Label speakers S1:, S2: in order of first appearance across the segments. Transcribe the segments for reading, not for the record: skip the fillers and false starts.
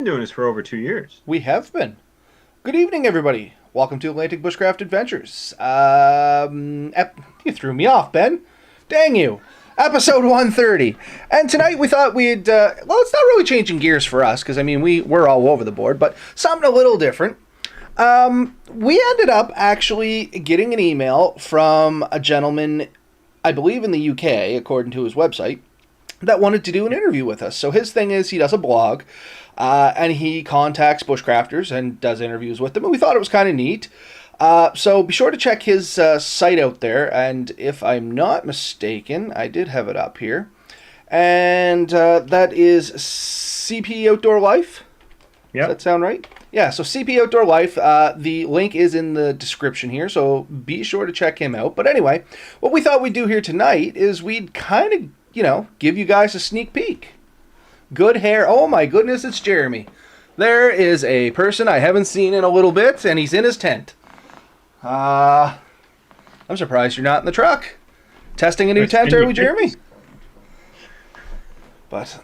S1: been doing this for over 2 years.
S2: We have been. Good evening, everybody. Welcome to Atlantic Bushcraft Adventures. You threw me off, Ben. Dang you. Episode 130. And tonight we thought we'd, well, it's not really changing gears for us, because, I mean, we're all over the board, but something a little different. We ended up actually getting an email from a gentleman, I believe in the UK, according to his website, that wanted to do an interview with us. So his thing is he does a blog, and he contacts bushcrafters and does interviews with them. And we thought it was kind of neat. So be sure to check his site out there. And if I'm not mistaken, I did have it up here. And that is CP Outdoor Life.
S1: Yeah.
S2: Does that sound right? Yeah, so CP Outdoor Life, the link is in the description here, so be sure to check him out. But anyway, what we thought we'd do here tonight is we'd kind of, give you guys a sneak peek. Good hair. Oh my goodness, it's Jeremy. There is a person I haven't seen in a little bit, and he's in his tent. I'm surprised you're not in the truck. Testing a new tent, are we, Jeremy? But,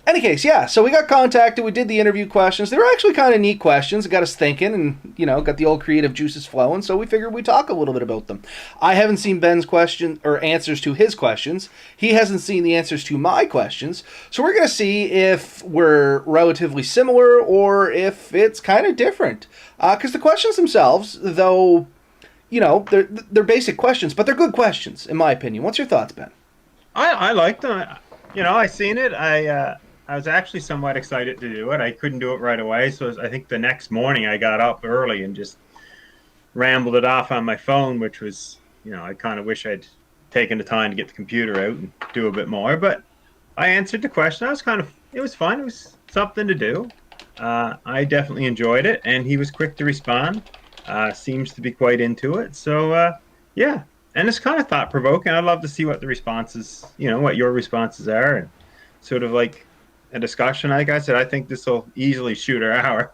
S2: any case, yeah, so we got contacted, we did the interview questions. They were actually kind of neat questions. It got us thinking and, got the old creative juices flowing, so we figured we'd talk a little bit about them. I haven't seen Ben's question or answers to his questions. He hasn't seen the answers to my questions. So we're going to see if we're relatively similar or if it's kind of different. Because the questions themselves, though, they're basic questions, but they're good questions, in my opinion. What's your thoughts, Ben?
S1: I liked them. I seen it. I was actually somewhat excited to do it. I couldn't do it right away, so I think the next morning I got up early and just rambled it off on my phone, which was, I kind of wish I'd taken the time to get the computer out and do a bit more. But I answered the question. It was fun. It was something to do. I definitely enjoyed it, and he was quick to respond. Seems to be quite into it. So, yeah. And it's kind of thought-provoking. I'd love to see what the responses, what your responses are, and sort of like a discussion. Like I said, I think this will easily shoot an hour.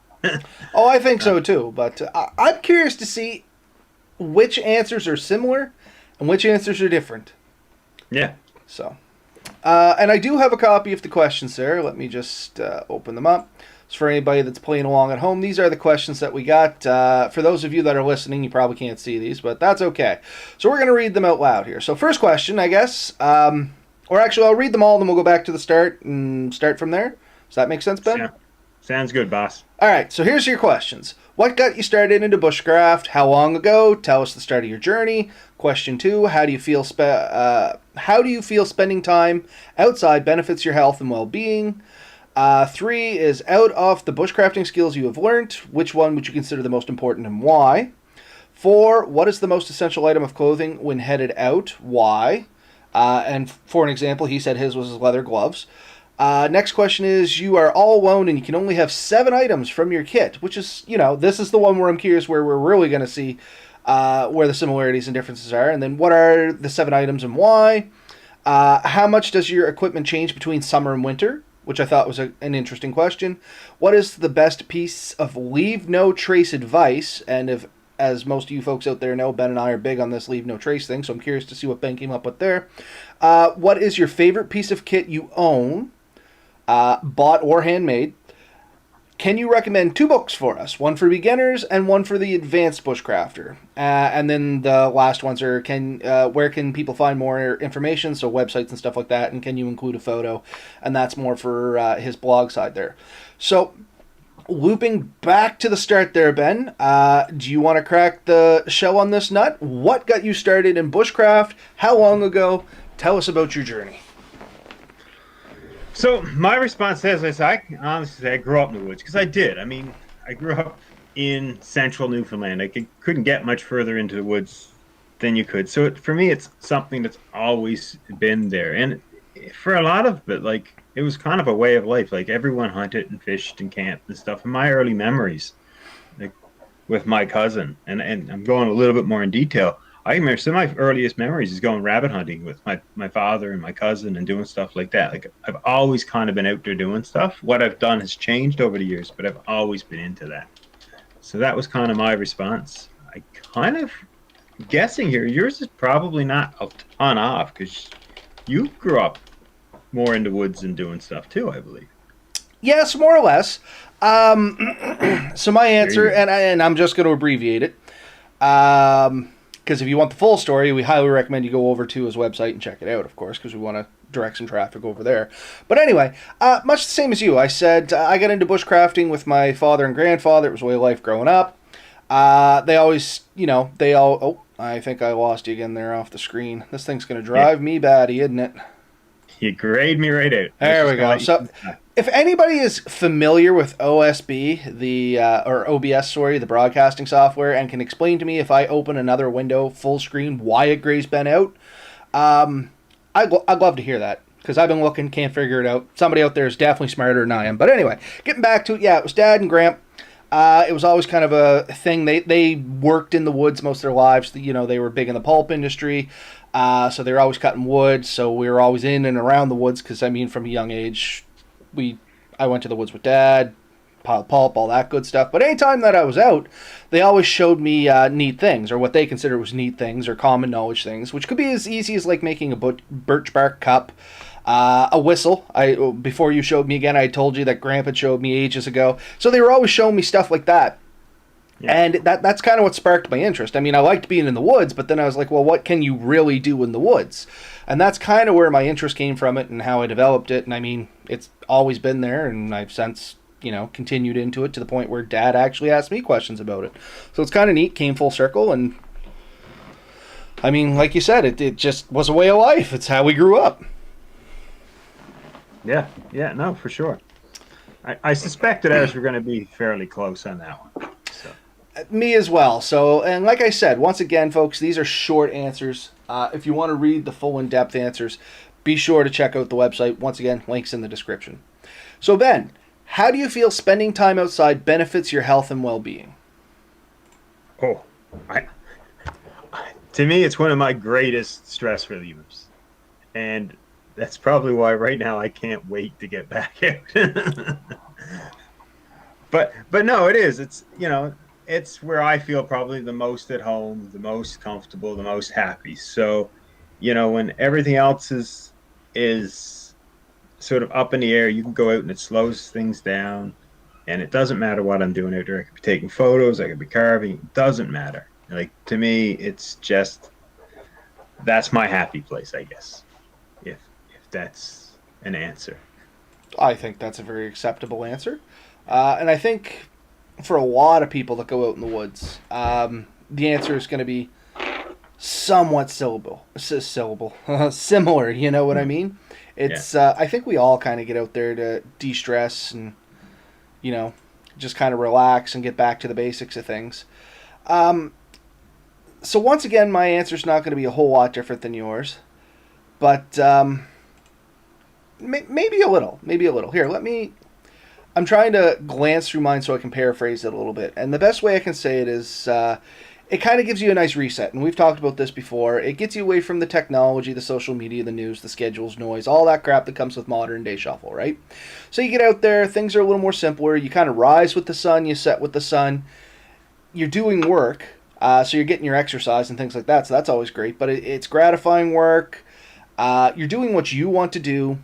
S2: Oh, I think so too. But I'm curious to see which answers are similar and which answers are different.
S1: Yeah.
S2: So, and I do have a copy of the questions there. Let me just open them up. So for anybody that's playing along at home, these are the questions that we got. For those of you that are listening, you probably can't see these, but that's okay. So we're going to read them out loud here. So first question, I guess, or actually I'll read them all, then we'll go back to the start and start from there. Does that make sense, Ben?
S1: Yeah. Sounds good, boss.
S2: All right, so here's your questions. What got you started into bushcraft? How long ago? Tell us the start of your journey. Question 2, how do you feel spending time outside benefits your health and well-being? 3 is out of the bushcrafting skills you have learned, which one would you consider the most important and why? 4, what is the most essential item of clothing when headed out? Why? And for an example, he said his was his leather gloves. Next question is, you are all alone and you can only have 7 items from your kit, which is, this is the one where I'm curious where we're really going to see where the similarities and differences are. And then what are the 7 items and why? How much does your equipment change between summer and winter? Which I thought was an interesting question. What is the best piece of leave no trace advice? And if, as most of you folks out there know, Ben and I are big on this leave no trace thing, so I'm curious to see what Ben came up with there. What is your favorite piece of kit you own, bought or handmade? Can you recommend 2 books for us? One for beginners and one for the advanced bushcrafter. And then the last ones are, where can people find more information? So websites and stuff like that. And can you include a photo? And that's more for his blog side there. So looping back to the start there, Ben, do you want to crack the shell on this nut? What got you started in bushcraft? How long ago? Tell us about your journey.
S1: So my response is, I honestly say I grew up in the woods, because I did. I mean, I grew up in central Newfoundland. I couldn't get much further into the woods than you could. So for me, it's something that's always been there. And for a lot of it, it was kind of a way of life. Like, everyone hunted and fished and camped and stuff. And my early memories, with my cousin, and I'm going a little bit more in detail, I remember some of my earliest memories is going rabbit hunting with my father and my cousin and doing stuff like that. Like, I've always kind of been out there doing stuff. What I've done has changed over the years, but I've always been into that. So that was kind of my response. I kind of guessing here, yours is probably not a ton off, because you grew up more in the woods and doing stuff too, I believe.
S2: Yes, more or less. So my
S1: There
S2: answer,
S1: you go.
S2: and I'm just going to abbreviate it, because if you want the full story, we highly recommend you go over to his website and check it out, of course, because we want to direct some traffic over there. But anyway, much the same as you. I said I got into bushcrafting with my father and grandfather. It was way of life growing up. They always, they all. Oh, I think I lost you again there off the screen. This thing's going to
S1: Yeah,
S2: drive me batty, isn't it?
S1: you grayed me right out. I was
S2: There we
S1: just gonna
S2: go.
S1: let you
S2: So,
S1: keep that.
S2: if anybody is familiar with OSB, or OBS, sorry, the broadcasting software, and can explain to me if I open another window full screen why it grays Ben out, I'd love to hear that because I've been looking, can't figure it out. Somebody out there is definitely smarter than I am. But anyway, getting back to it, yeah, it was Dad and Gramp. It was always kind of a thing. They worked in the woods most of their lives. They were big in the pulp industry. So they were always cutting wood. So we were always in and around the woods because, I mean, from a young age, I went to the woods with Dad, pile pulp, all that good stuff. But anytime that I was out, they always showed me neat things, or what they consider was neat things, or common knowledge things, which could be as easy as like making a birch bark cup, a whistle. Before you showed me again, I told you that Grandpa showed me ages ago. So they were always showing me stuff like that.
S1: Yeah,
S2: And that's kind of what sparked my interest. I mean, I liked being in the woods, but then I was like, well, what can you really do in the woods? And that's kind of where my interest came from it and how I developed it. And I mean, it's always been there, and I've since, continued into it to the point where Dad actually asked me questions about it. So it's kind of neat, came full circle. And I mean, like you said, it just was a way of life. It's how we grew up.
S1: yeah, no, for sure. I suspected ours were going to be fairly close on that one. So
S2: Me as well. So, and like I said, once again, folks, these are short answers. If you want to read the full in-depth answers, be sure to check out the website. Once again, links in the description. So, Ben, how do you feel spending time outside benefits your health and well-being?
S1: oh, I to me, it's one of my greatest stress relievers, and that's probably why right now I can't wait to get back out. But no, it is. It's where I feel probably the most at home, the most comfortable, the most happy. So, when everything else is sort of up in the air, you can go out and it slows things down, and it doesn't matter what I'm doing out there. I could be taking photos, I could be carving. It doesn't matter. Like to me, it's just that's my happy place, I guess. If that's an answer.
S2: I think that's a very acceptable answer. And I think for a lot of people that go out in the woods, the answer is going to be somewhat similar. You know what I mean?
S1: Yeah.
S2: It's I think we all kind of get out there to de-stress and you know just kind of relax and get back to the basics of things. Um, so once again, my answer is not going to be a whole lot different than yours, but maybe a little, maybe a little. Here, let me. I'm trying to glance through mine so I can paraphrase it a little bit, and the best way I can say it is. It kind of gives you a nice reset, and we've talked about this before. It gets you away from the technology, the social media, the news, the schedules, noise, all that crap that comes with modern day shuffle, right? So you get out there, things are a little more simpler. You kind of rise with the sun, you set with the sun. You're doing work, so you're getting your exercise and things like that, so that's always great. But it's gratifying work. You're doing what you want to do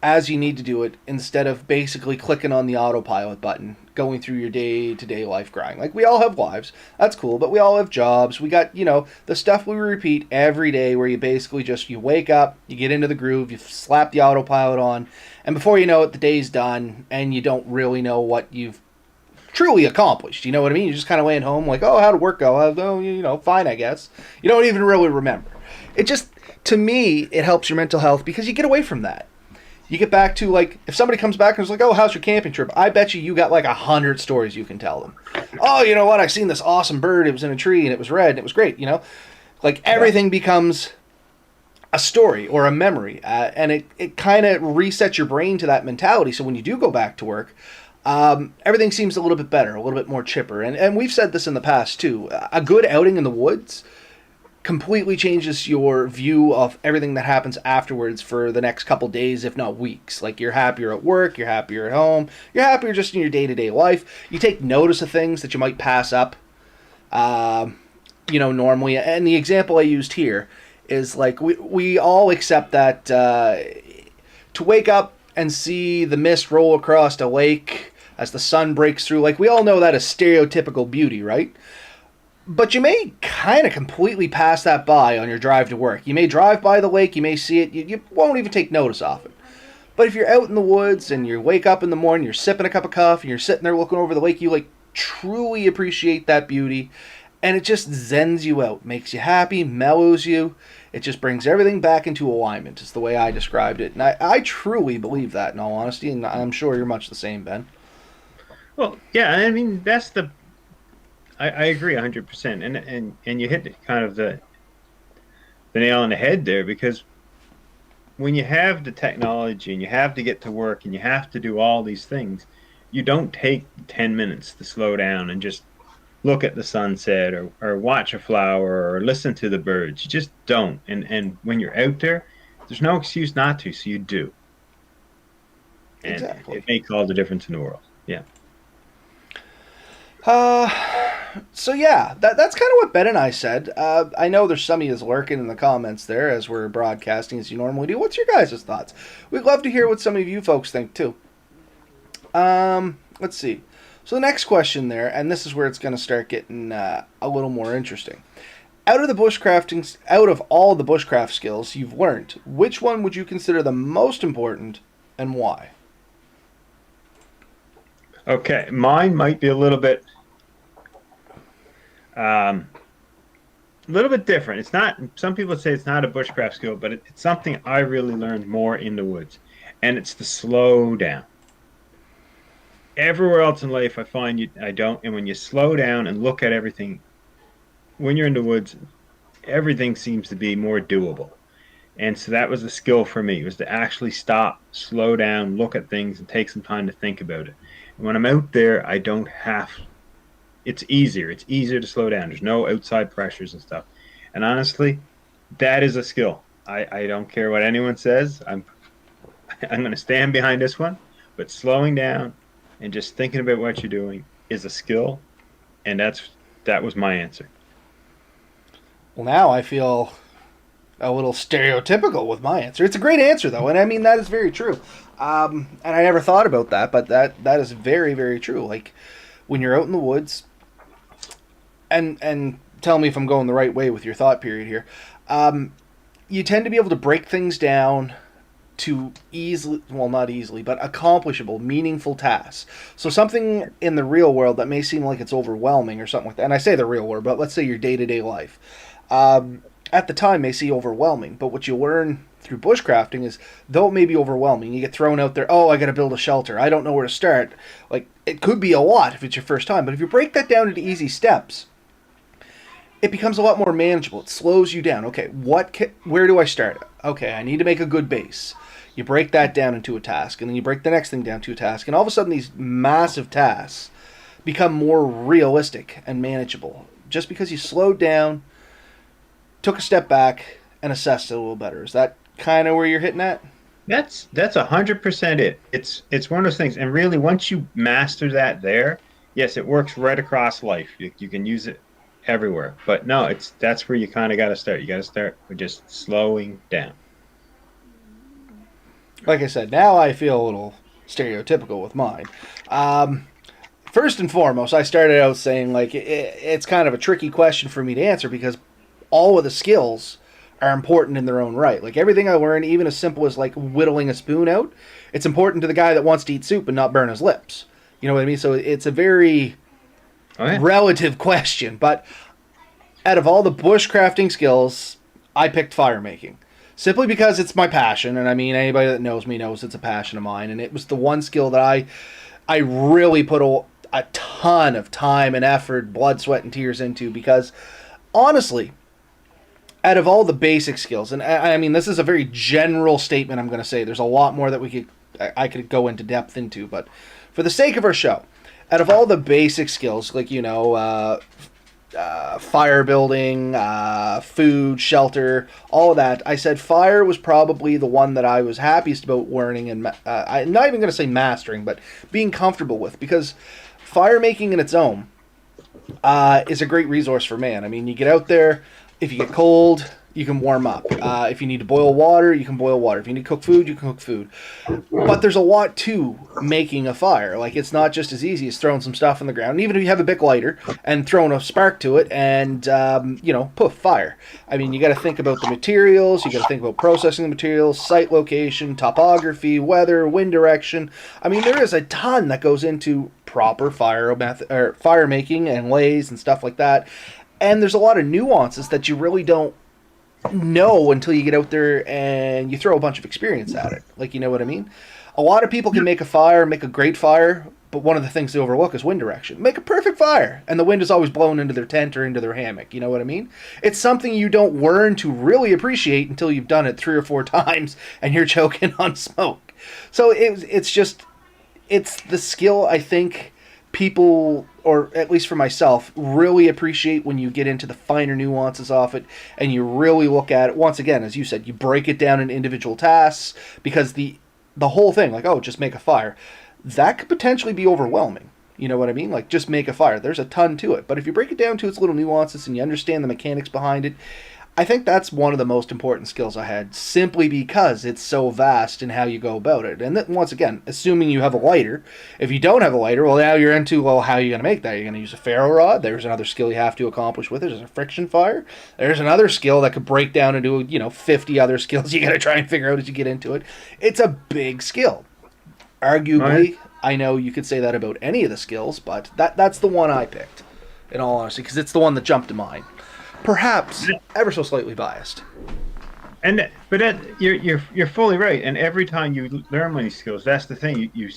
S2: as you need to do it instead of basically clicking on the autopilot button, going through your day-to-day life grind. Like, we all have lives. That's cool, but we all have jobs. We got, the stuff we repeat every day where you basically just, you wake up, you get into the groove, you slap the autopilot on, and before you know it, the day's done, and you don't really know what you've truly accomplished. You know what I mean? You're just kind of laying home like, oh, how'd work go? Oh, fine, I guess. You don't even really remember. It just, to me, it helps your mental health because you get away from that. You get back to, like, if somebody comes back and is like, oh, how's your camping trip? I bet you got, like, 100 stories you can tell them. Oh, you know what? I seen this awesome bird. It was in a tree, and it was red, and it was great, Like, everything becomes a story or a memory, and it kind of resets your brain to that mentality. So when you do go back to work, everything seems a little bit better, a little bit more chipper. And we've said this in the past, too. A good outing in the woods completely changes your view of everything that happens afterwards for the next couple days, if not weeks. Like, you're happier at work, you're happier at home, you're happier just in your day-to-day life. You take notice of things that you might pass up, normally. And the example I used here is, like, we all accept that to wake up and see the mist roll across a lake as the sun breaks through. Like, we all know that is stereotypical beauty, right? But you may kind of completely pass that by on your drive to work. You may drive by the lake, you may see it, you won't even take notice of it. But if you're out in the woods and you wake up in the morning, you're sipping a cup of coffee, and you're sitting there looking over the lake, you like truly appreciate that beauty, and it just zens you out, makes you happy, mellows you. It just brings everything back into alignment, is the way I described it. And I truly believe that, in all honesty, and I'm sure you're much the same, Ben.
S1: Well, yeah, I mean that's the I agree 100%, and you hit kind of the nail on the head there, because when you have the technology and you have to get to work and you have to do all these things, you don't take 10 minutes to slow down and just look at the sunset, or watch a flower, or listen to the birds. You just don't. And when you're out there, there's no excuse not to, so you do. And
S2: Exactly.
S1: it makes all the difference in the world. Yeah.
S2: Uh, so yeah, that's kind of what Ben and I said. I know there's some of you lurking in the comments there as we're broadcasting as you normally do. What's your guys' thoughts? We'd love to hear what some of you folks think too. Let's see. So the next question there, and this is where it's going to start getting a little more interesting. Out of all the bushcraft skills you've learned, which one would you consider the most important, and why?
S1: Okay, mine might be a little bit different. It's not. Some people say it's not a bushcraft skill, but it's something I really learned more in the woods, and it's to slow down. Everywhere else in life, I find I don't. And when you slow down and look at everything, when you're in the woods, everything seems to be more doable. And so that was a skill for me, was to actually stop, slow down, look at things, and take some time to think about it. And when I'm out there, I don't have. It's easier. It's easier to slow down. There's no outside pressures and stuff. And honestly, that is a skill. I don't care what anyone says. I'm going to stand behind this one. But slowing down and just thinking about what you're doing is a skill, and that was my answer.
S2: Well, now I feel a little stereotypical with my answer. It's a great answer, though, and I mean, that is very true. And I never thought about that, but that is very, very true. Like, when you're out in the woods, and tell me if I'm going the right way with your thought period here, you tend to be able to break things down to easily, well, not easily, but accomplishable, meaningful tasks. So something in the real world that may seem like it's overwhelming or something like that, and I say the real world, but let's say your day-to-day life, at the time may seem overwhelming, but what you learn through bushcrafting is, though it may be overwhelming, you get thrown out there, oh, I gotta build a shelter, I don't know where to start. Like, it could be a lot if it's your first time, but if you break that down into easy steps, it becomes a lot more manageable. It slows you down. Okay, where do I start? Okay, I need to make a good base. You break that down into a task, and then you break the next thing down to a task, and all of a sudden these massive tasks become more realistic and manageable, just because you slowed down, took a step back, and assessed it a little better. Is that kind of where you're hitting at?
S1: That's 100% it. It's one of those things, and really, once you master that, yes, it works right across life. You can use it everywhere. But no, that's where you kind of got to start. You got to start with just slowing down.
S2: Like I said, now I feel a little stereotypical with mine. First and foremost, I started out saying, like, it's kind of a tricky question for me to answer, because all of the skills are important in their own right. Like, everything I learned, even as simple as like whittling a spoon out, it's important to the guy that wants to eat soup and not burn his lips. You know what I mean? So it's a very relative question. But out of all the bushcrafting skills, I picked fire making. Simply because it's my passion, and I mean, anybody that knows me knows it's a passion of mine, and it was the one skill that I really put a ton of time and effort, blood, sweat, and tears into, because honestly, out of all the basic skills, and I mean, this is a very general statement I'm going to say, there's a lot more that I could go into depth into, but for the sake of our show, out of all the basic skills, like, you know, fire building, food, shelter, all of that, I said fire was probably the one that I was happiest about learning, and I'm not even going to say mastering, but being comfortable with, because fire making in its own is a great resource for man. I mean, you get out there, if you get cold, you can warm up. If you need to boil water, you can boil water. If you need to cook food, you can cook food. But there's a lot to making a fire. Like, it's not just as easy as throwing some stuff on the ground. And even if you have a Bic lighter and throwing a spark to it and, poof, fire. I mean, you got to think about the materials. You got to think about processing the materials, site location, topography, weather, wind direction. I mean, there is a ton that goes into proper fire making and lays and stuff like that. And there's a lot of nuances that you really don't know until you get out there and you throw a bunch of experience at it. Like, you know what I mean? A lot of people can make a fire, make a great fire, but one of the things they overlook is wind direction. Make a perfect fire, and the wind is always blowing into their tent or into their hammock. You know what I mean? It's something you don't learn to really appreciate until you've done it 3 or 4 times and you're choking on smoke. So it's the skill, I think, people, or at least for myself, really appreciate when you get into the finer nuances of it and you really look at it. Once again, as you said, you break it down in individual tasks, because the whole thing, like, oh, just make a fire, that could potentially be overwhelming. You know what I mean? Like, just make a fire. There's a ton to it. But if you break it down to its little nuances and you understand the mechanics behind it, I think that's one of the most important skills I had, simply because it's so vast in how you go about it. And then, once again, assuming you have a lighter. If you don't have a lighter, well, now you're into, well, how are you going to make that? You're going to use a ferro rod. There's another skill you have to accomplish with it. There's a friction fire. There's another skill that could break down into, 50 other skills you got to try and figure out as you get into it. It's a big skill. Arguably, I know you could say that about any of the skills, but that's the one I picked, in all honesty, because it's the one that jumped to mind. Perhaps ever so slightly biased.
S1: You're fully right. And every time you learn one of these skills, that's the thing. You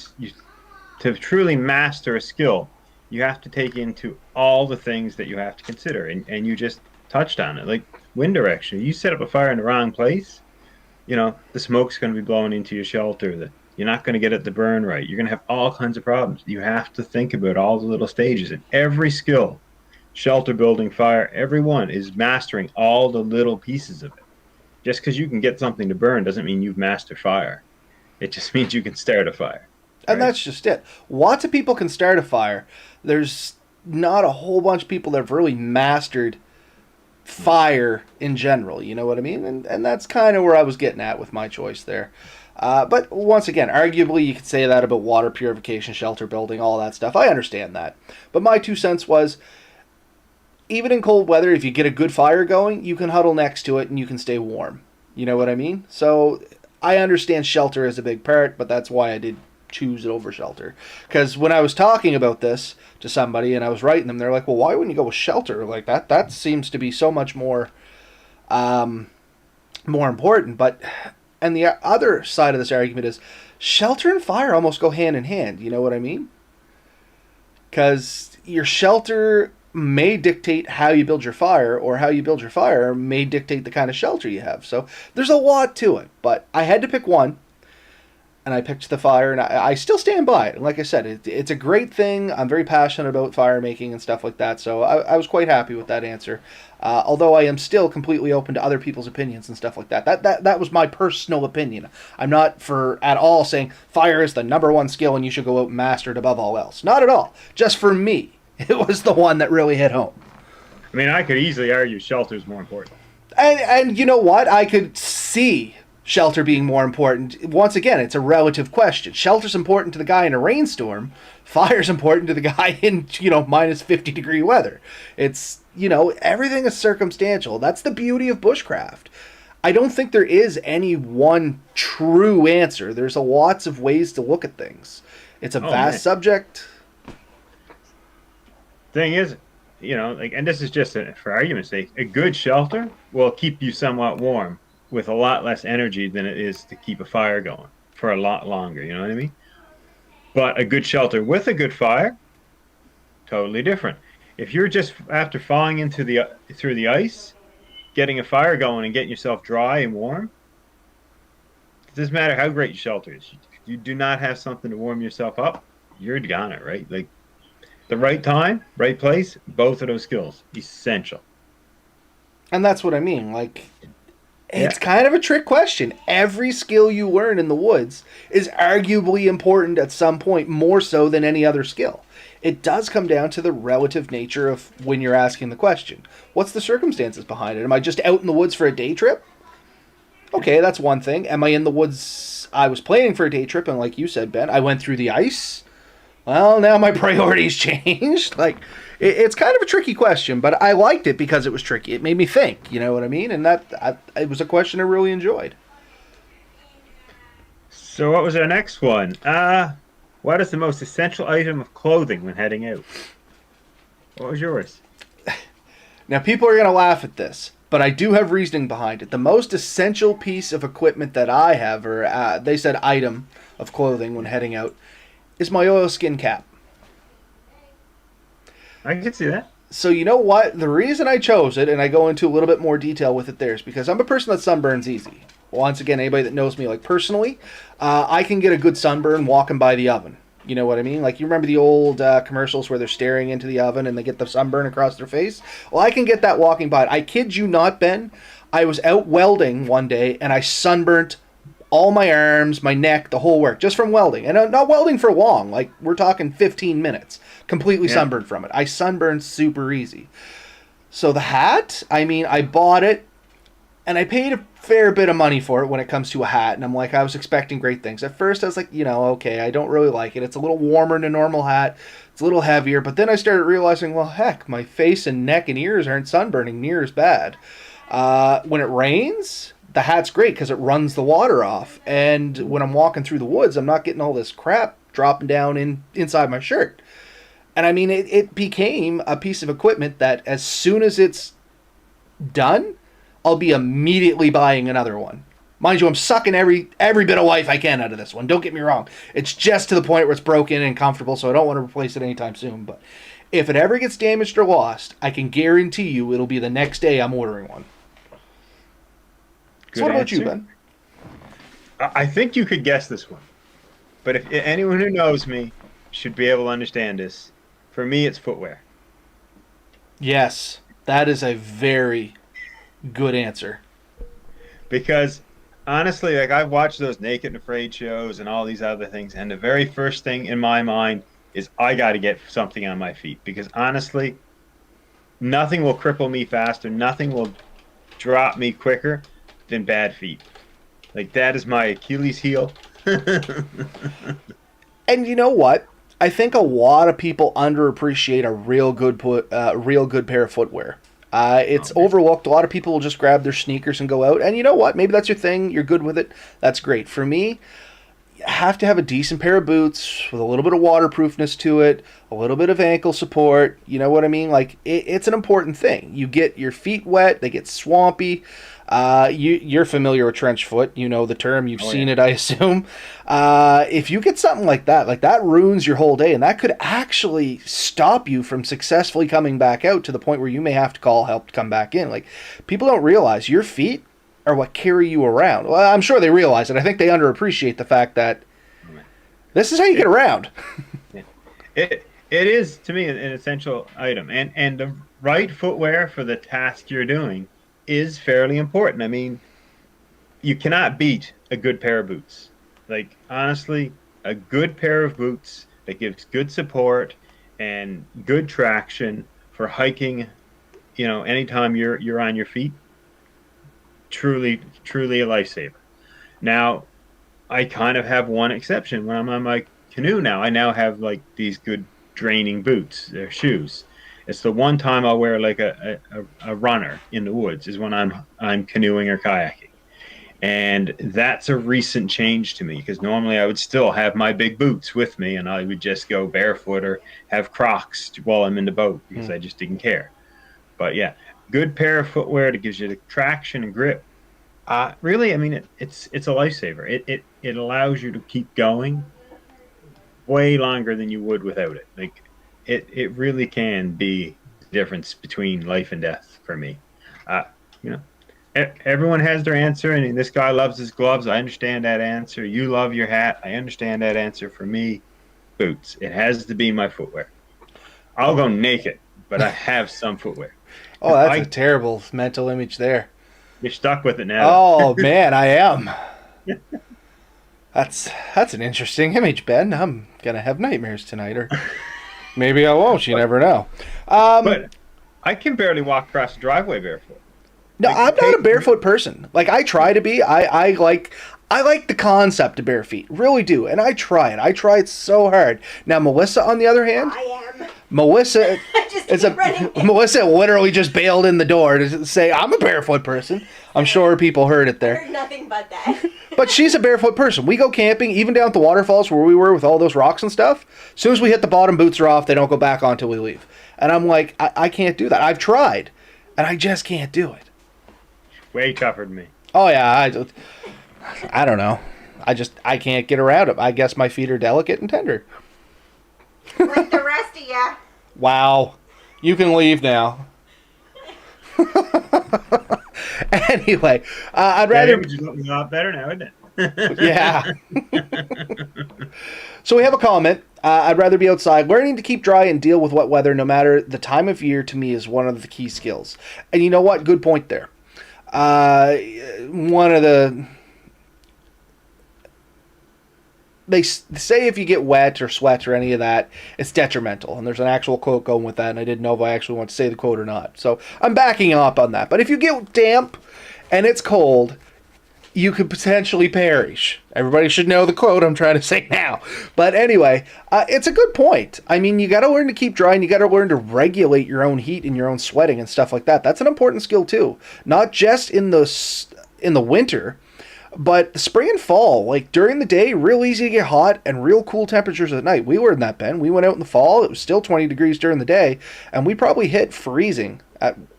S1: to truly master a skill, you have to take into all the things that you have to consider. And you just touched on it, like wind direction. You set up a fire in the wrong place, the smoke's going to be blowing into your shelter. You're not going to get it to burn right. You're going to have all kinds of problems. You have to think about all the little stages. And every skill, shelter building, fire, everyone is mastering all the little pieces of it. Just because you can get something to burn doesn't mean you've mastered fire. It just means you can start a fire. Right?
S2: And that's just it. Lots of people can start a fire. There's not a whole bunch of people that have really mastered fire in general. You know what I mean? And that's kind of where I was getting at with my choice there. But once again, arguably you could say that about water purification, shelter building, all that stuff. I understand that. But my 2 cents was, even in cold weather, if you get a good fire going, you can huddle next to it and you can stay warm. You know what I mean? So I understand shelter is a big part, but that's why I did choose it over shelter. Because when I was talking about this to somebody and I was writing them, they're like, well, why wouldn't you go with shelter? Like, that seems to be so much more important. But, and the other side of this argument is, shelter and fire almost go hand in hand. You know what I mean? Because your shelter may dictate how you build your fire, or how you build your fire may dictate the kind of shelter you have. So there's a lot to it, but I had to pick one, and I picked the fire, and I still stand by it. And like I said, it's a great thing. I'm very passionate about fire making and stuff like that, so I was quite happy with that answer. Although I am still completely open to other people's opinions and stuff like that. That was my personal opinion. I'm not at all saying fire is the number one skill and you should go out and master it above all else. Not at all. Just for me, it was the one that really hit home.
S1: I mean, I could easily argue shelter is more important.
S2: And you know what? I could see shelter being more important. Once again, it's a relative question. Shelter's important to the guy in a rainstorm. Fire's important to the guy in, minus 50 degree weather. It's, everything is circumstantial. That's the beauty of bushcraft. I don't think there is any one true answer. There's lots of ways to look at things. It's a vast subject.
S1: Thing is, and this is just for argument's sake, a good shelter will keep you somewhat warm with a lot less energy than it is to keep a fire going for a lot longer. You know what I mean? But a good shelter with a good fire, totally different. If you're just after falling through the ice, getting a fire going and getting yourself dry and warm, it doesn't matter how great your shelter is. If you do not have something to warm yourself up, you're a goner, right? Like, the right time, right place, both of those skills, essential.
S2: And that's what I mean. Like, It's kind of a trick question. Every skill you learn in the woods is arguably important at some point, more so than any other skill. It does come down to the relative nature of when you're asking the question. What's the circumstances behind it? Am I just out in the woods for a day trip? Okay, that's one thing. Am I in the woods? I was planning for a day trip, and like you said, Ben, I went through the ice. Well, now my priorities changed. Like, it's kind of a tricky question, but I liked it because it was tricky. It made me think, you know what I mean? And it was a question I really enjoyed.
S1: So what was our next one? What is the most essential item of clothing when heading out? What was yours?
S2: Now, people are going to laugh at this, but I do have reasoning behind it. The most essential piece of equipment that I have, or they said item of clothing when heading out, is my oilskin cap.
S1: I can see that.
S2: So you know what? The reason I chose it, and I go into a little bit more detail with it there, is because I'm a person that sunburns easy. Once again, anybody that knows me, like personally, I can get a good sunburn walking by the oven. You know what I mean? Like, you remember the old commercials where they're staring into the oven and they get the sunburn across their face? Well, I can get that walking by. I kid you not, Ben. I was out welding one day and I sunburnt all my arms, my neck, the whole work, just from welding. And not welding for long. Like, we're talking 15 minutes. Completely sunburned from it. I sunburned super easy. So the hat, I mean, I bought it and I paid a fair bit of money for it when it comes to a hat. And I'm like, I was expecting great things. At first, I was like, okay, I don't really like it. It's a little warmer than a normal hat. It's a little heavier. But then I started realizing, well, heck, my face and neck and ears aren't sunburning near as bad. When it rains, the hat's great because it runs the water off. And when I'm walking through the woods, I'm not getting all this crap dropping down inside my shirt. And I mean, it became a piece of equipment that as soon as it's done, I'll be immediately buying another one. Mind you, I'm sucking every bit of life I can out of this one. Don't get me wrong. It's just to the point where it's broken and comfortable, so I don't want to replace it anytime soon. But if it ever gets damaged or lost, I can guarantee you it'll be the next day I'm ordering one. So what about you, Ben?
S1: I think you could guess this one. But if anyone who knows me should be able to understand this, for me, it's footwear.
S2: Yes, that is a very good answer.
S1: Because honestly, like I've watched those Naked and Afraid shows and all these other things, and the very first thing in my mind is I got to get something on my feet. Because honestly, nothing will cripple me faster, nothing will drop me quicker than bad feet. Like that is my Achilles heel.
S2: And you know what? I think a lot of people underappreciate a real good pair of footwear. It's overlooked. A lot of people will just grab their sneakers and go out. And you know what? Maybe that's your thing. You're good with it. That's great. For me, you have to have a decent pair of boots with a little bit of waterproofness to it, a little bit of ankle support. You know what I mean? Like, it's an important thing. You get your feet wet. They get swampy. You're familiar with trench foot. You know the term. You've seen it, I assume. If you get something like that ruins your whole day, and that could actually stop you from successfully coming back out to the point where you may have to call help to come back in. Like, people don't realize your feet are what carry you around. Well, I'm sure they realize it. I think they underappreciate the fact that this is how you get around.
S1: It is, to me, an essential item. And the right footwear for the task you're doing is fairly important. I mean, you cannot beat a good pair of boots. Like, honestly, a good pair of boots that gives good support and good traction for hiking, anytime you're on your feet, truly a lifesaver. Now, I kind of have one exception. When I'm on my canoe now, I now have like these good draining boots. They're shoes. It's the one time I'll wear like a runner in the woods is when I'm canoeing or kayaking. And that's a recent change to me because normally I would still have my big boots with me and I would just go barefoot or have Crocs while I'm in the boat because I just didn't care. But yeah, good pair of footwear that gives you the traction and grip. Really, I mean, it's a lifesaver. It allows you to keep going way longer than you would without it. Like it really can be the difference between life and death for me. Everyone has their answer, and this guy loves his gloves. I understand that answer. You love your hat. I understand that answer. For me, boots. It has to be my footwear. I'll go naked, but I have some footwear.
S2: Oh, that's a terrible mental image there.
S1: You're stuck with it now.
S2: Oh man, I am. That's an interesting image, Ben. I'm gonna have nightmares tonight, or maybe I won't. You
S1: But,
S2: never know. Um,
S1: but I can barely walk across the driveway barefoot.
S2: no,
S1: Like
S2: I'm not a
S1: occasionally,
S2: barefoot person. Like I try to be. I like the concept of bare feet, really do, and I try it. I try it so hard. Now, Melissa, on the other hand,
S3: I am.
S2: Melissa
S3: I just
S2: is
S3: keep running.
S2: Melissa literally just bailed in the door to say I'm a barefoot person. I'm sure people heard it
S3: I
S2: there.
S3: heard nothing but that.
S2: But she's a barefoot person. We go camping, even down at the waterfalls where we were with all those rocks and stuff. As soon as we hit the bottom, boots are off. They don't go back on until we leave. And I'm like, I can't do that. I've tried, and I just can't do it.
S1: way tougher than me.
S2: Oh yeah, I don't know. I can't get around it. I guess my feet are delicate and tender.
S3: Like the rest of ya.
S2: Wow, you can leave now. Anyway, I'd
S1: That
S2: rather.
S1: image is looking a lot better now, isn't it?
S2: Yeah. So we have a comment. I'd rather be outside. Learning to keep dry and deal with wet weather, no matter the time of year, to me is one of the key skills. And you know what? Good point there. One of the they say if you get wet or sweat or any of that, it's detrimental. And there's an actual quote going with that, and I didn't know if I actually want to say the quote or not. So I'm backing up on that. But if you get damp and it's cold, you could potentially perish. Everybody should know the quote I'm trying to say now. But anyway, it's a good point. I mean, you got to learn to keep dry, and you got to learn to regulate your own heat and your own sweating and stuff like that. That's an important skill too. Not just in the winter, but the spring and fall. Like during the day, real easy to get hot and real cool temperatures at night. We were in that, Ben. We went out in the fall. It was still 20 degrees during the day, and we probably hit freezing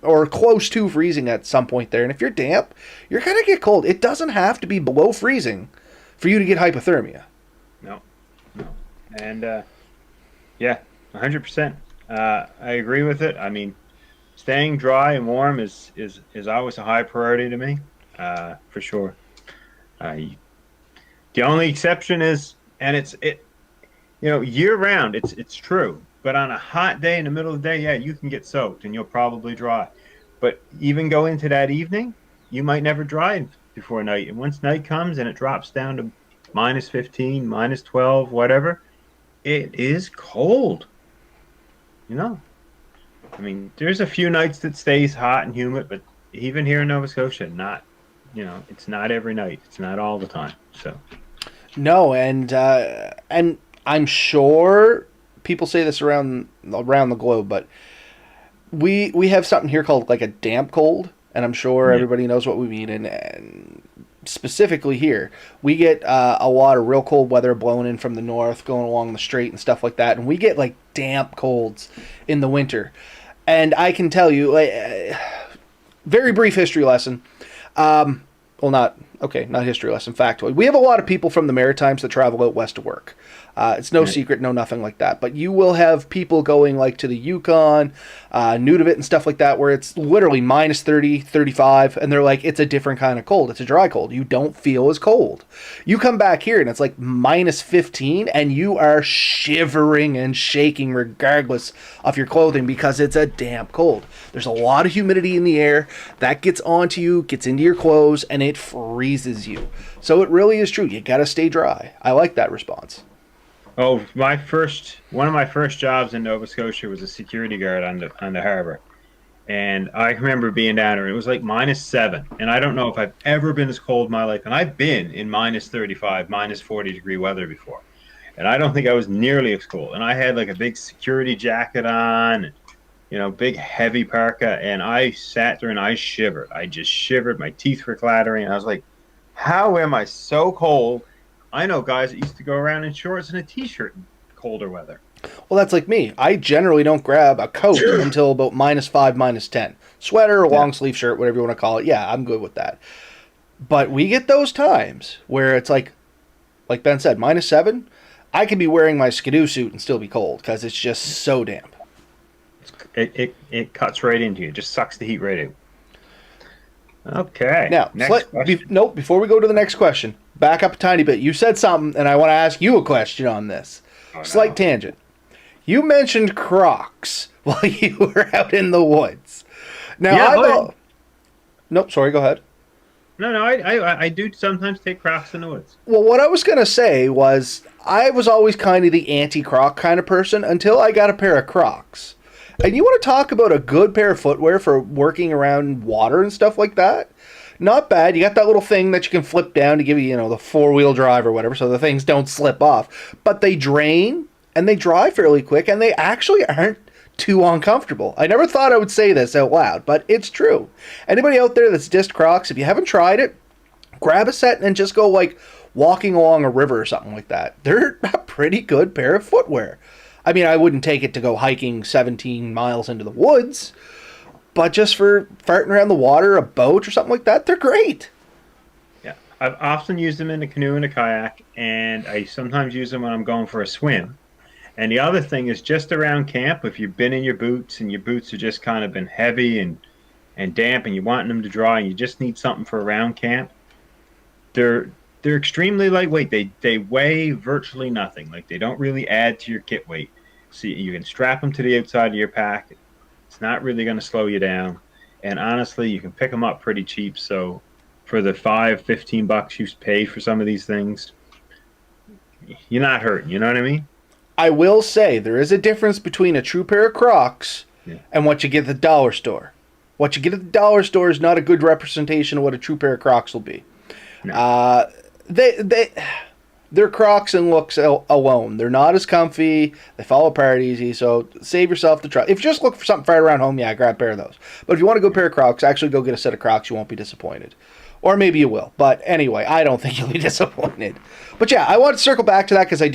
S2: or close to freezing at some point there. And if you're damp, you're going to get cold. It doesn't have to be below freezing for you to get hypothermia.
S1: No. And yeah, 100%. I agree with it. I mean, staying dry and warm is always a high priority to me, for sure. The only exception is, and year round, it's true. But on a hot day in the middle of the day, yeah, you can get soaked and you'll probably dry. But even go into that evening, you might never dry before night. And once night comes and it drops down to minus 15, minus 12, whatever, it is cold. I mean, there's a few nights that stays hot and humid, but even here in Nova Scotia, it's not every night. It's not all the time. So
S2: No, and I'm sure people say this around the globe, but we have something here called like a damp cold, and I'm sure everybody knows what we mean. And specifically here, we get a lot of real cold weather blowing in from the north, going along the strait and stuff like that, and we get like damp colds in the winter. And I can tell you, very brief history lesson. Not history lesson, factoid. We have a lot of people from the Maritimes that travel out west to work. It's no secret, no nothing like that. But you will have people going like to the Yukon, Nunavut and stuff like that, where it's literally minus 30, 35, and they're like, it's a different kind of cold. It's a dry cold. You don't feel as cold. You come back here and it's like minus 15, and you are shivering and shaking regardless of your clothing because it's a damp cold. There's a lot of humidity in the air. That gets onto you, gets into your clothes, and it freezes you. So it really is true. You got to stay dry. I like that response.
S1: Oh, one of my first jobs in Nova Scotia was a security guard on the harbor, and I remember being down there. It was like minus 7, and I don't know if I've ever been as cold in my life. And I've been in minus 35, minus 40 degree weather before, and I don't think I was nearly as cold. And I had like a big security jacket on, big heavy parka, and I sat there and I shivered. I just shivered. My teeth were clattering. And I was like, "How am I so cold?" I know guys that used to go around in shorts and a t-shirt in colder weather.
S2: Well, that's like me. I generally don't grab a coat until about minus 5, minus 10. Sweater, long sleeve shirt, whatever you want to call it. Yeah, I'm good with that. But we get those times where it's like Ben said, minus 7. I could be wearing my Skidoo suit and still be cold because it's just so damp.
S1: It cuts right into you. It just sucks the heat right out. Okay.
S2: Now, before we go to the next question, back up a tiny bit. You said something, and I want to ask you a question on this. Slight tangent. You mentioned Crocs while you were out in the woods. Now,
S1: Yeah,
S2: Nope, sorry, go ahead.
S1: No. I do sometimes take Crocs in the woods.
S2: Well, what I was going to say was I was always kind of the anti-Croc kind of person until I got a pair of Crocs. And you want to talk about a good pair of footwear for working around water and stuff like that? Not bad. You got that little thing that you can flip down to give you, the four-wheel drive or whatever, so the things don't slip off. But they drain and they dry fairly quick, and they actually aren't too uncomfortable. I never thought I would say this out loud, but it's true. Anybody out there that's dissed Crocs, if you haven't tried it, grab a set and just go like walking along a river or something like that. They're a pretty good pair of footwear. I mean, I wouldn't take it to go hiking 17 miles into the woods, but just for farting around the water, a boat or something like that, they're great.
S1: Yeah, I've often used them in a canoe and a kayak, and I sometimes use them when I'm going for a swim. And the other thing is just around camp, if you've been in your boots and your boots have just kind of been heavy and damp and you want them to dry and you just need something for around camp, they're extremely lightweight. They weigh virtually nothing. Like they don't really add to your kit weight. So you can strap them to the outside of your pack. It's not really going to slow you down. And honestly, you can pick them up pretty cheap. So for the $15 you pay for some of these things, you're not hurting. You know what I mean?
S2: I will say there is a difference between a true pair of Crocs and what you get at the dollar store. What you get at the dollar store is not a good representation of what a true pair of Crocs will be. No. They're Crocs and looks alone. They're not as comfy. They fall apart easy. So save yourself the trouble. If you just look for something right around home, yeah, grab a pair of those. But if you want a good pair of Crocs, actually go get a set of Crocs. You won't be disappointed. Or maybe you will. But anyway, I don't think you'll be disappointed. But yeah, I want to circle back to that because I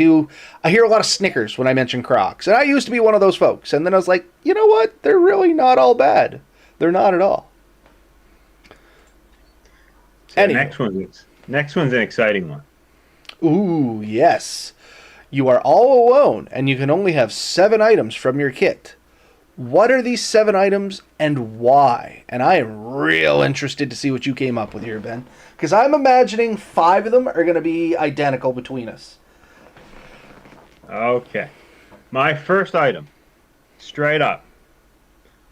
S2: hear a lot of snickers when I mention Crocs. And I used to be one of those folks. And then I was like, you know what? They're really not all bad. They're not at all.
S1: So anyway. Next one's an exciting one.
S2: Ooh, yes. You are all alone, and you can only have 7 items from your kit. What are these 7 items, and why? And I am real interested to see what you came up with here, Ben. Because I'm imagining 5 of them are going to be identical between us.
S1: Okay. My first item, straight up,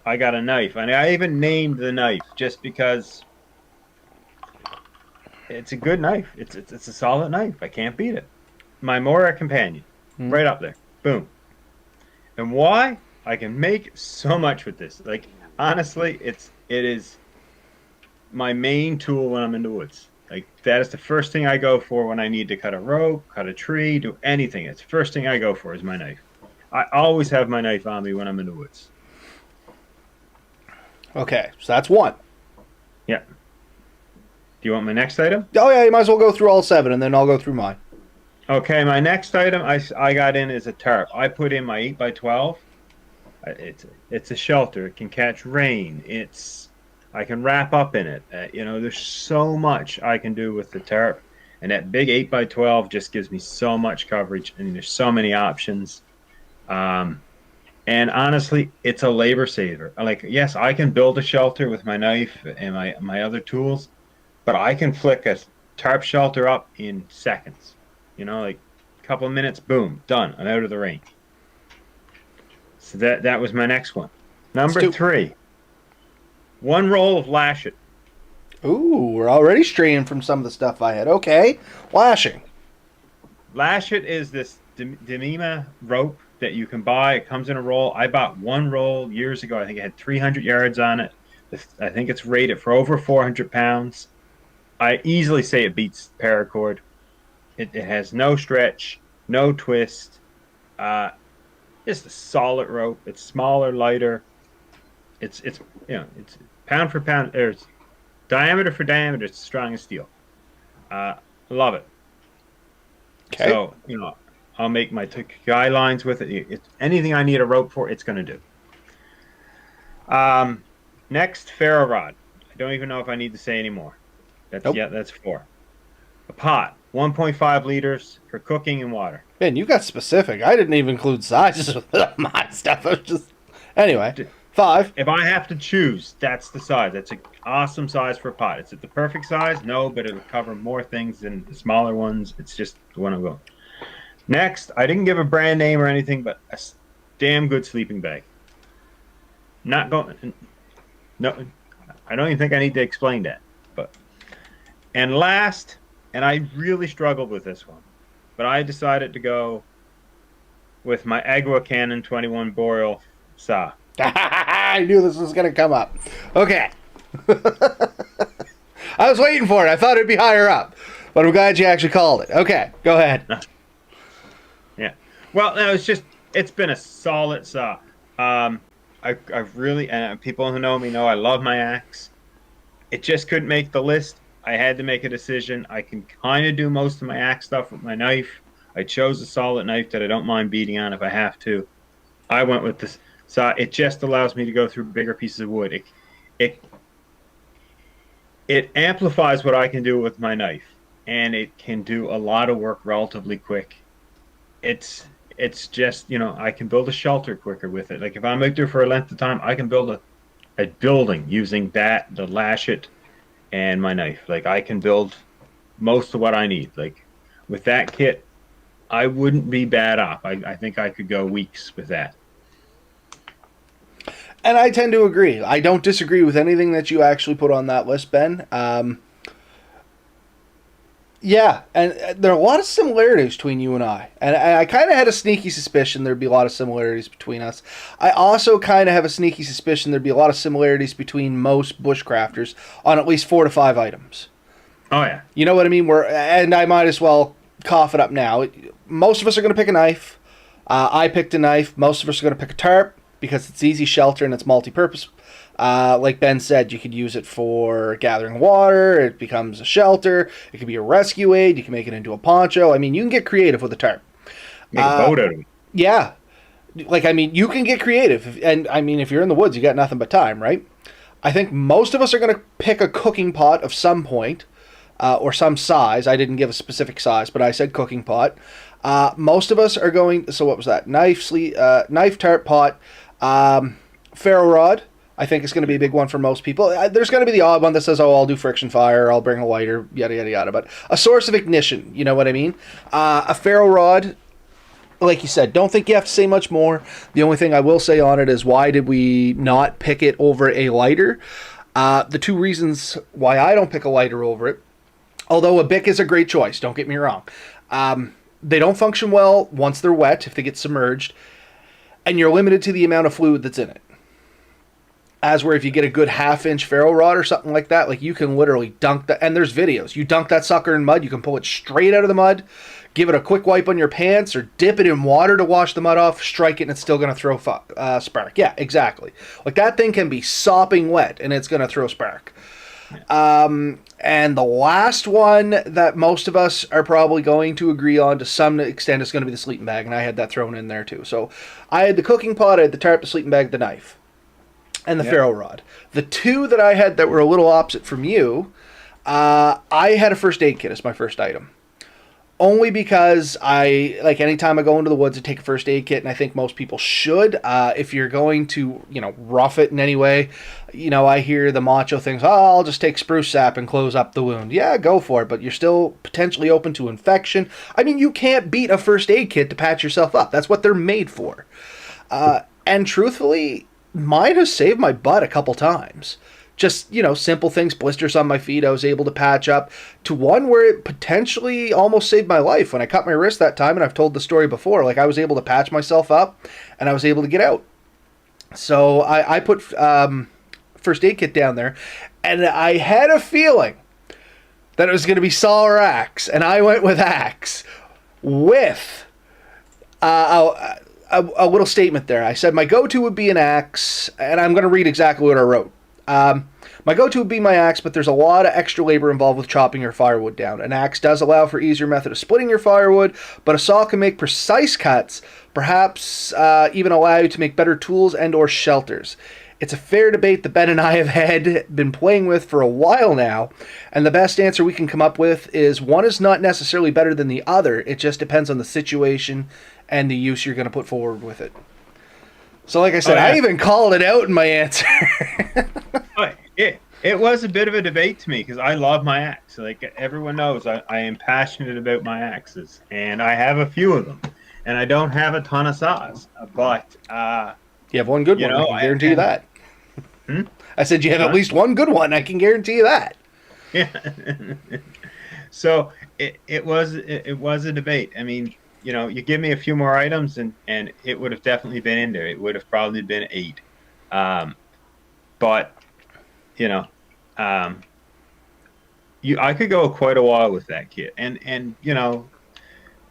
S1: I got a knife. And I even named the knife just because it's a good knife. It's a solid knife. I can't beat it. My Mora companion, right up there. Boom. And why? I can make so much with this. Like honestly, it is my main tool when I'm in the woods. Like that is the first thing I go for when I need to cut a rope, cut a tree, do anything. It's the first thing I go for is my knife. I always have my knife on me when I'm in the woods.
S2: Okay, so that's 1.
S1: Yeah. Do you want my next item?
S2: Oh yeah, you might as well go through all 7, and then I'll go through mine.
S1: Okay, my next item I got in is a tarp. I put in my 8x12. It's a shelter. It can catch rain. I can wrap up in it. There's so much I can do with the tarp, and that big 8x12 just gives me so much coverage, and there's so many options. And honestly, it's a labor saver. Like, yes, I can build a shelter with my knife and my other tools, but I can flick a tarp shelter up in seconds. Like a couple of minutes, boom, done. I'm out of the rain. So that was my next one. Number 3, 1 roll of lash it.
S2: Ooh, we're already straying from some of the stuff I had. Okay, lashing.
S1: Lash it is this Demima rope that you can buy. It comes in a roll. I bought 1 roll years ago. I think it had 300 yards on it. I think it's rated for over 400 pounds. I easily say it beats paracord. It has no stretch, no twist. Just a solid rope. It's smaller, lighter. It's pound for pound. There's diameter for diameter. It's strong as steel. Love it. Okay. So I'll make my guy lines with it. Anything I need a rope for, it's going to do. Next, ferro rod. I don't even know if I need to say any more. That's 4. A pot, 1.5 liters for cooking and water.
S2: Man, you got specific. I didn't even include sizes with my stuff. I was anyway. 5.
S1: If I have to choose, that's the size. That's an awesome size for a pot. Is it the perfect size? No, but it'll cover more things than the smaller ones. It's just the one I'm going. Next, I didn't give a brand name or anything, but a damn good sleeping bag. Not going. No, I don't even think I need to explain that. But And last, and I really struggled with this one, but I decided to go with my Agua Cannon 21 Boreal saw.
S2: I knew this was going to come up. Okay. I was waiting for it. I thought it'd be higher up, but I'm glad you actually called it. Okay, go ahead.
S1: Yeah. Well, no, it's been a solid saw. I've really, and people who know me know I love my axe. It just couldn't make the list. I had to make a decision. I can kind of do most of my axe stuff with my knife. I chose a solid knife that I don't mind beating on if I have to. I went with this saw. It just allows me to go through bigger pieces of wood. It it amplifies what I can do with my knife, and it can do a lot of work relatively quick. It's just, I can build a shelter quicker with it. Like if I'm out there for a length of time, I can build a building using that, the lash it, and my knife. Like I can build most of what I need. Like with that kit, I wouldn't be bad off. I think I could go weeks with that.
S2: And I tend to agree. I don't disagree with anything that you actually put on that list, Ben. Yeah, and there are a lot of similarities between you and I. And I kind of had a sneaky suspicion there'd be a lot of similarities between us. I also kind of have a sneaky suspicion there'd be a lot of similarities between most bushcrafters on at least 4 to 5 items.
S1: Oh, yeah.
S2: You know what I mean? And I might as well cough it up now. Most of us are going to pick a knife. I picked a knife. Most of us are going to pick a tarp because it's easy shelter and it's multi-purpose. Like Ben said, you could use it for gathering water. It becomes a shelter. It could be a rescue aid. You can make it into a poncho. I mean, you can get creative with a tarp.
S1: Make a boat out of it.
S2: Yeah. Like, I mean, you can get creative. And, I mean, if you're in the woods, you got nothing but time, right? I think most of us are going to pick a cooking pot of some point or some size. I didn't give a specific size, but I said cooking pot. Most of us are going... So what was that? Knife, tarp, pot, ferro rod. I think it's going to be a big one for most people. There's going to be the odd one that says, oh, I'll do friction fire, I'll bring a lighter, yada, yada, yada. But a source of ignition, you know what I mean? A ferro rod, like you said, don't think you have to say much more. The only thing I will say on it is why did we not pick it over a lighter? The 2 reasons why I don't pick a lighter over it, although a Bic is a great choice, don't get me wrong. They don't function well once they're wet, if they get submerged, and you're limited to the amount of fluid that's in it. As where if you get a good 1/2-inch ferro rod or something like that, like you can literally dunk that, and there's videos. You dunk that sucker in mud, you can pull it straight out of the mud, give it a quick wipe on your pants, or dip it in water to wash the mud off, strike it, and it's still going to throw spark. Yeah, exactly. Like that thing can be sopping wet, and it's going to throw spark. And the last one that most of us are probably going to agree on to some extent is going to be the sleeping bag, and I had that thrown in there too. So I had the cooking pot, I had the tarp, the sleeping bag, the knife, and the ferro rod. The 2 that I had that were a little opposite from you, I had a first aid kit as my first item. Only because anytime I go into the woods, I take a first aid kit, and I think most people should. If you're going to, rough it in any way, I hear the macho things, oh, I'll just take spruce sap and close up the wound. Yeah, go for it, but you're still potentially open to infection. I mean, you can't beat a first aid kit to patch yourself up. That's what they're made for. And truthfully, mine has saved my butt a couple times. Just, simple things, blisters on my feet I was able to patch up, to one where it potentially almost saved my life. When I cut my wrist that time, and I've told the story before, like I was able to patch myself up, and I was able to get out. So I put first aid kit down there, and I had a feeling that it was going to be saw or axe, and I went with axe with a little statement there. I said my go-to would be an axe, and I'm going to read exactly what I wrote. My go-to would be my axe, but there's a lot of extra labor involved with chopping your firewood down. An axe does allow for easier method of splitting your firewood, but a saw can make precise cuts, perhaps even allow you to make better tools and or shelters. It's a fair debate that Ben and I have been playing with for a while now, and the best answer we can come up with is one is not necessarily better than the other. It just depends on the situation and the use you're going to put forward with it. So like I said, I even called it out in my answer.
S1: It was a bit of a debate to me because I love my axe. Like everyone knows, I am passionate about my axes, and I have a few of them. And I don't have a ton of saws, but
S2: you have one good one. I can guarantee you that. I said you have at least one good one. I can guarantee you that.
S1: Yeah. So it was a debate. I mean, you give me a few more items and it would have definitely been in there. It would have probably been eight. Um, but you know, um, I could go quite a while with that kit. And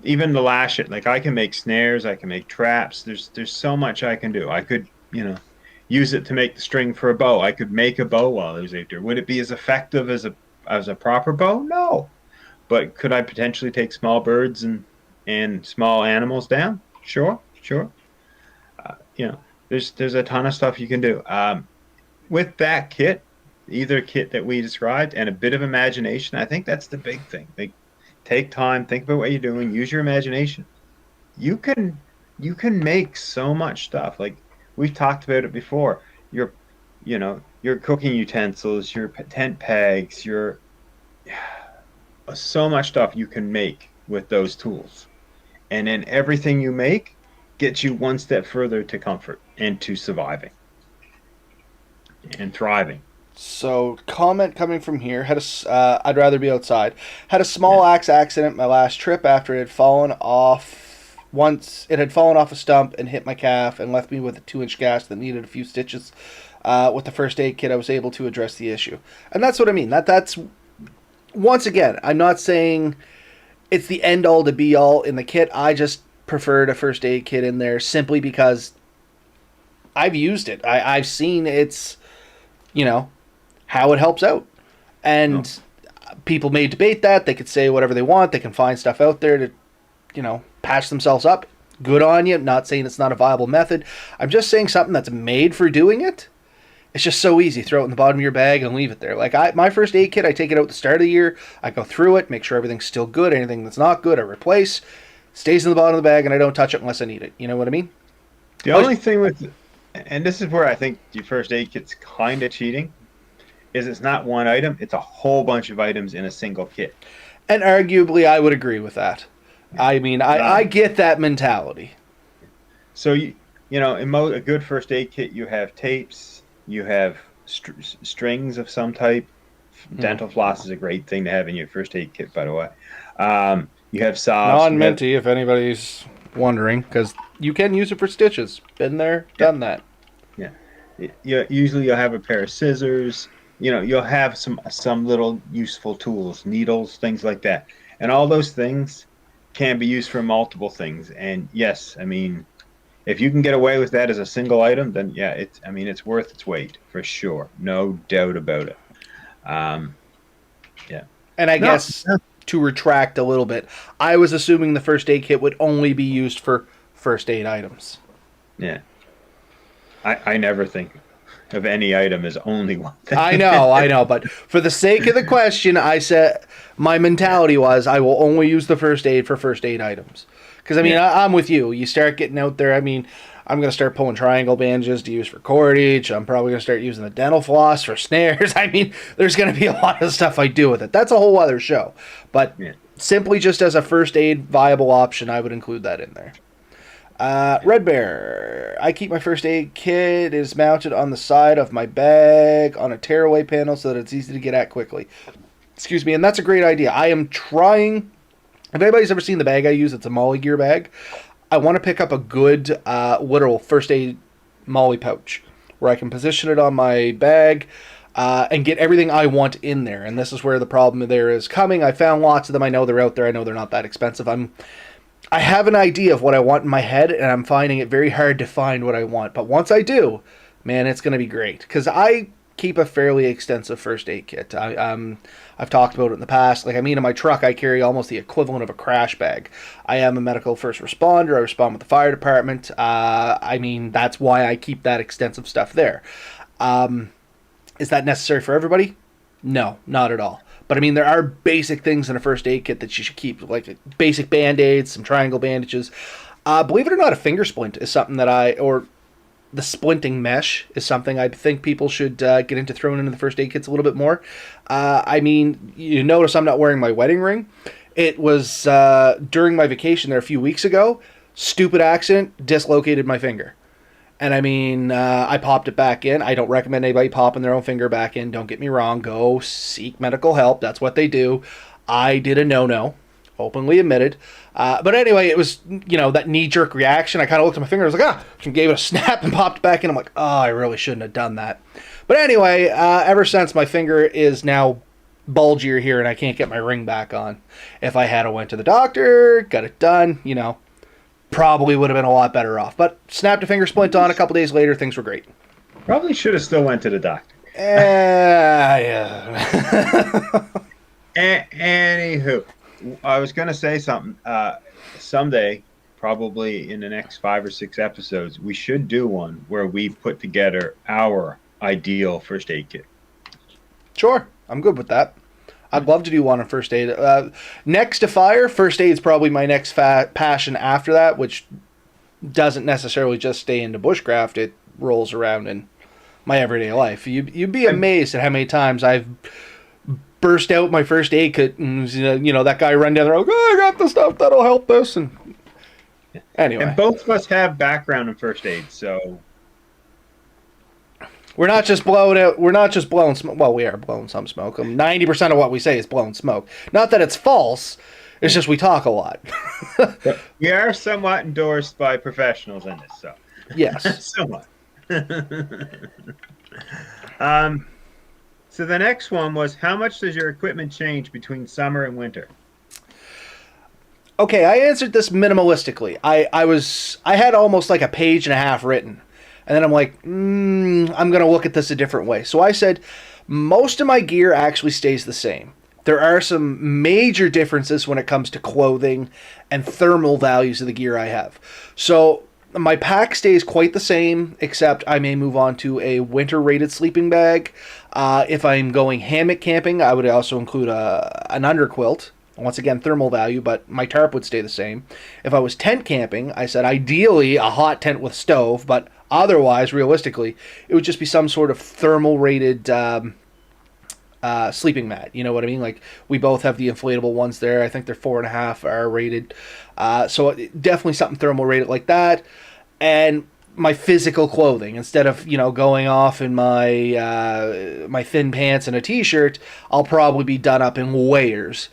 S1: even the lash it, like I can make snares, I can make traps. There's so much I can do. I could, use it to make the string for a bow. I could make a bow while I was out there. Would it be as effective as a proper bow? No. But could I potentially take small birds and small animals down? Sure, sure. There's a ton of stuff you can do. With that kit, either kit that we described and a bit of imagination, I think that's the big thing. Like, take time, think about what you're doing, use your imagination. You can you can make so much stuff. Like we've talked about it before. Your cooking utensils, your tent pegs, your so much stuff you can make with those tools. And then everything you make gets you one step further to comfort and to surviving and thriving.
S2: So, comment coming from here. I'd rather be outside. Had a small
S1: Yeah.
S2: axe accident my last trip after it had fallen off. Once it had fallen off a stump and hit my calf and left me with a 2-inch gash that needed a few stitches. With the first aid kit, I was able to address the issue, and that's what I mean. That's once again, I'm not saying it's the end all to be all in the kit. I just preferred a first aid kit in there simply because I've used it. I've seen you know, how it helps out.
S1: No.
S2: And people may debate that. They could say whatever they want. They can find stuff out there to, patch themselves up. Good on you. Not saying it's not a viable method. I'm just saying something that's made for doing it. It's just so easy. Throw it in the bottom of your bag and leave it there. Like my first aid kit, I take it out at the start of the year. I go through it, make sure everything's still good. Anything that's not good, I replace. Stays in the bottom of the bag, and I don't touch it unless I need it. You know what I mean?
S1: The only thing and this is where I think your first aid kit's kind of cheating, is it's not one item, it's a whole bunch of items in a single kit.
S2: And arguably, I would agree with that. I mean, I get that mentality.
S1: So in a good first aid kit, you have tapes, you have strings of some type. Dental floss is a great thing to have in your first aid kit, by the way. You have saws.
S2: Non-minty, if anybody's wondering, because you can use it for stitches. Been there, done that.
S1: Yeah. Usually you'll have a pair of scissors. You'll have some little useful tools, needles, things like that. And all those things can be used for multiple things. And yes, I mean, if you can get away with that as a single item, then yeah, it's worth its weight for sure. No doubt about it. Yeah.
S2: And I guess to retract a little bit, I was assuming the first aid kit would only be used for first aid items.
S1: Yeah. I never think of any item as only one thing.
S2: I know, but for the sake of the question, I said my mentality was I will only use the first aid for first aid items. Because, I mean, I'm with you. You start getting out there, I mean, I'm going to start pulling triangle bandages to use for cordage. I'm probably going to start using the dental floss for snares. I mean, there's going to be a lot of stuff I do with it. That's a whole other show. But simply just as a first aid viable option, I would include that in there. Red Bear. I keep my first aid kit is mounted on the side of my bag on a tearaway panel so that it's easy to get at quickly. Excuse me, and that's a great idea. I am trying. If anybody's ever seen the bag I use, it's a Molly Gear bag. I want to pick up a good, literal first aid Molly pouch where I can position it on my bag and get everything I want in there. And this is where the problem there is coming. I found lots of them. I know they're out there. I know they're not that expensive. I have an idea of what I want in my head, and I'm finding it very hard to find what I want. But once I do, man, it's going to be great. Because I keep a fairly extensive first aid kit. I've talked about it in the past. Like, I mean, in my truck, I carry almost the equivalent of a crash bag. I am a medical first responder. I respond with the fire department. I mean, that's why I keep that extensive stuff there. Is that necessary for everybody? No, not at all. But I mean, there are basic things in a first aid kit that you should keep, like basic band-aids, some triangle bandages. Believe it or not, a finger splint is something that or the splinting mesh is something I think people should get into throwing into the first aid kits a little bit more. I mean, you notice I'm not wearing my wedding ring. It was during my vacation there a few weeks ago. Stupid accident, dislocated my finger. And I mean, I popped it back in. I don't recommend anybody popping their own finger back in. Don't get me wrong. Go seek medical help. That's what they do. I did a no-no, openly admitted. But anyway, it was, that knee-jerk reaction. I kind of looked at my finger. I was like, gave it a snap and popped it back in. I'm like, oh, I really shouldn't have done that. But anyway, ever since, my finger is now bulgier here and I can't get my ring back on. If I had went to the doctor, got it done, probably would have been a lot better off. But snapped a finger splint on. A couple days later, things were great.
S1: Probably should have still went to the doctor.
S2: Yeah.
S1: Anywho, I was going to say something. Someday, probably in the next 5 or 6 episodes, we should do one where we put together our ideal first aid kit.
S2: Sure, I'm good with that. I'd love to do one on first aid. Next to fire, first aid is probably my next passion after that, which doesn't necessarily just stay into bushcraft. It rolls around in my everyday life. You'd be amazed at how many times I've burst out my first aid kit and, that guy run down there, like, oh, I got the stuff that'll help this. And anyway.
S1: And both of us have background in first aid, so...
S2: We're not just blowing smoke. Well, we are blowing some smoke. 90% of what we say is blowing smoke. Not that it's false. It's just we talk a lot.
S1: We are somewhat endorsed by professionals in this, so.
S2: Yes.
S1: Somewhat. So the next one was, how much does your equipment change between summer and winter?
S2: Okay, I answered this minimalistically. I had almost like a page and a half written. And then I'm like, I'm going to look at this a different way. So I said, most of my gear actually stays the same. There are some major differences when it comes to clothing and thermal values of the gear I have. So my pack stays quite the same, except I may move on to a winter-rated sleeping bag. If I'm going hammock camping, I would also include an underquilt. Once again, thermal value, but my tarp would stay the same. If I was tent camping, I said ideally a hot tent with stove, but otherwise, realistically, it would just be some sort of thermal-rated sleeping mat. You know what I mean? Like, we both have the inflatable ones there. I think they're 4.5 are rated. So definitely something thermal-rated like that. And my physical clothing, instead of, going off in my my thin pants and a t-shirt, I'll probably be done up in layers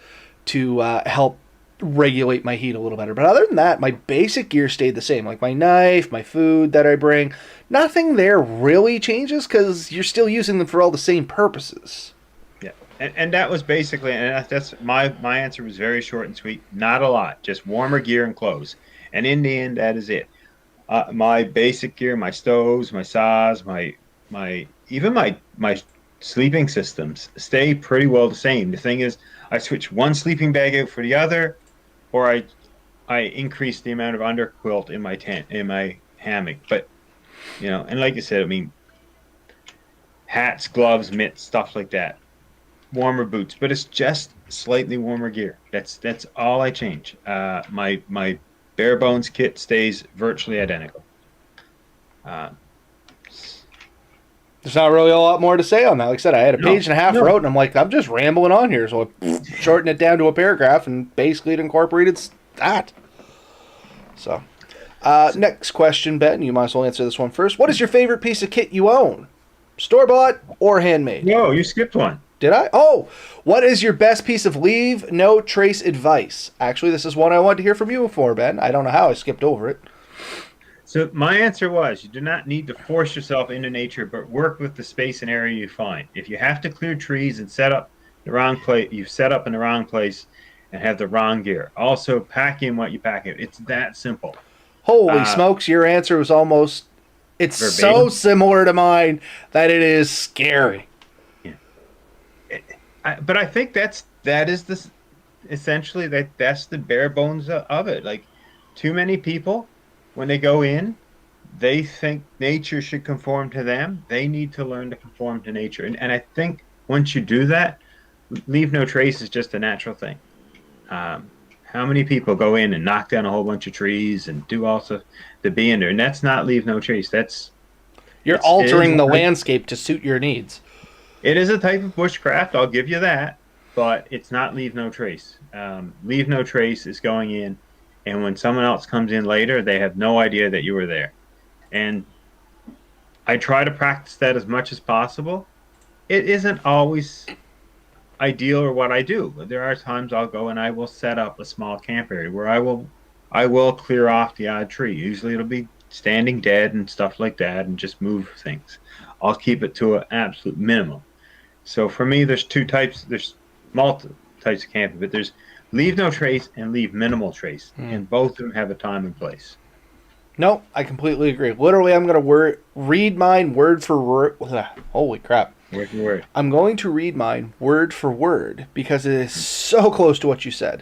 S2: to help regulate my heat a little better. But other than that, my basic gear stayed the same. Like my knife, my food that I bring, nothing there really changes because you're still using them for all the same purposes.
S1: Yeah, and that was basically, and that's my answer was very short and sweet. Not a lot, just warmer gear and clothes. And in the end, that is it. My basic gear, my stoves, my saws, even my sleeping systems stay pretty well the same. The thing is, I switch one sleeping bag out for the other, or I increase the amount of underquilt in my tent, in my hammock. But, and like you said, I mean, hats, gloves, mitts, stuff like that. Warmer boots, but it's just slightly warmer gear. That's all I change. My bare bones kit stays virtually identical.
S2: There's not really a lot more to say on that. Like I said, I had a page and a half wrote, and I'm like, I'm just rambling on here. So I shortened it down to a paragraph, and basically it incorporated that. So, next question, Ben. You might as well answer this one first. What is your favorite piece of kit you own? Store-bought or handmade?
S1: No, you skipped one.
S2: Did I? Oh, what is your best piece of leave no trace advice? Actually, this is one I wanted to hear from you before, Ben. I don't know how I skipped over it.
S1: So my answer was, you do not need to force yourself into nature, but work with the space and area you find. If you have to clear trees and set up the wrong place, you set up in the wrong place and have the wrong gear. Also, pack in what you pack in. It's that simple.
S2: Holy smokes, your answer was almost... It's
S1: verbatim.
S2: So similar to mine that it is scary.
S1: Yeah. But I think that's the bare bones of it. Like, too many people, when they go in, they think nature should conform to them. They need to learn to conform to nature. And I think once you do that, leave no trace is just a natural thing. How many people go in and knock down a whole bunch of trees and do also the be in there? And that's not leave no trace.
S2: You're altering the landscape to suit your needs.
S1: It is a type of bushcraft, I'll give you that, but it's not leave no trace. Leave no trace is going in, and when someone else comes in later, they have no idea that you were there. And I try to practice that as much as possible. It isn't always ideal or what I do. There are times I'll go and I will set up a small camp area where I will clear off the odd tree. Usually it'll be standing dead and stuff like that and just move things. I'll keep it to an absolute minimum. So for me, there's multiple types of camping, but there's leave no trace and leave minimal trace. And both of them have a time and place.
S2: No, I completely agree. Literally, I'm going to read mine word for word. Holy crap.
S1: Word for word.
S2: I'm going to read mine word for word because it is so close to what you said.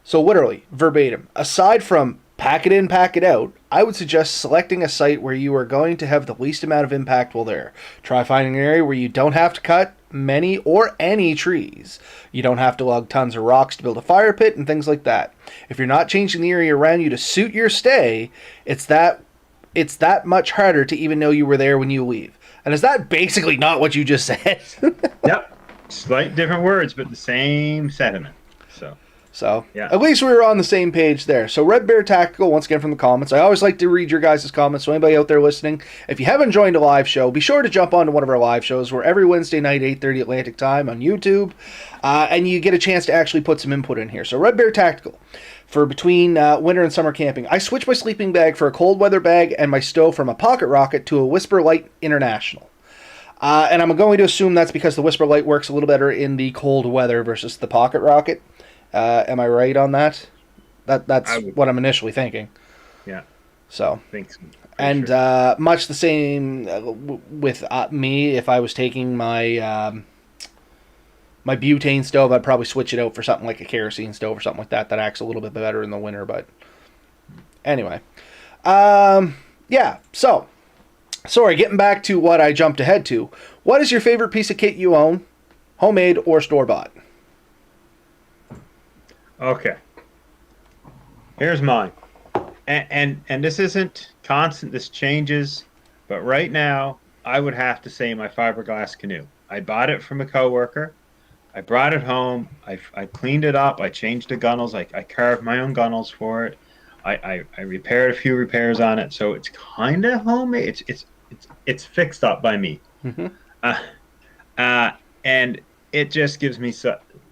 S2: So literally, verbatim, aside from pack it in, pack it out, I would suggest selecting a site where you are going to have the least amount of impact while there. Try finding an area where you don't have to cut many or any trees. You don't have to lug tons of rocks to build a fire pit and things like that. If you're not changing the area around you to suit your stay, it's that much harder to even know you were there when you leave. And is that basically not what you just said?
S1: Yep. Slight different words, but the same sentiment.
S2: So,
S1: yeah.
S2: At least we were on the same page there. So, Red Bear Tactical, once again from the comments. I always like to read your guys' comments, so anybody out there listening, if you haven't joined a live show, be sure to jump onto one of our live shows. We're every Wednesday night, 8:30 Atlantic time on YouTube, and you get a chance to actually put some input in here. So, Red Bear Tactical, for between winter and summer camping, I switched my sleeping bag for a cold weather bag and my stove from a Pocket Rocket to a Whisper Light International. And I'm going to assume that's because the Whisper Light works a little better in the cold weather versus the Pocket Rocket. Am I right on that? That's what I'm initially thinking.
S1: Yeah.
S2: So.
S1: Thanks.
S2: And
S1: sure.
S2: Much the same with me. If I was taking my my butane stove, I'd probably switch it out for something like a kerosene stove or something like that. That acts a little bit better in the winter. But anyway, yeah. So, sorry. Getting back to what I jumped ahead to. What is your favorite piece of kit you own, homemade or store bought?
S1: Okay. Here's mine. And this isn't constant, this changes, but right now I would have to say my fiberglass canoe. I bought it from a coworker. I brought it home. I cleaned it up. I changed the gunnels. I carved my own gunnels for it. I repaired a few repairs on it, so it's kind of homemade. It's fixed up by me.
S2: Mm-hmm.
S1: And it just gives me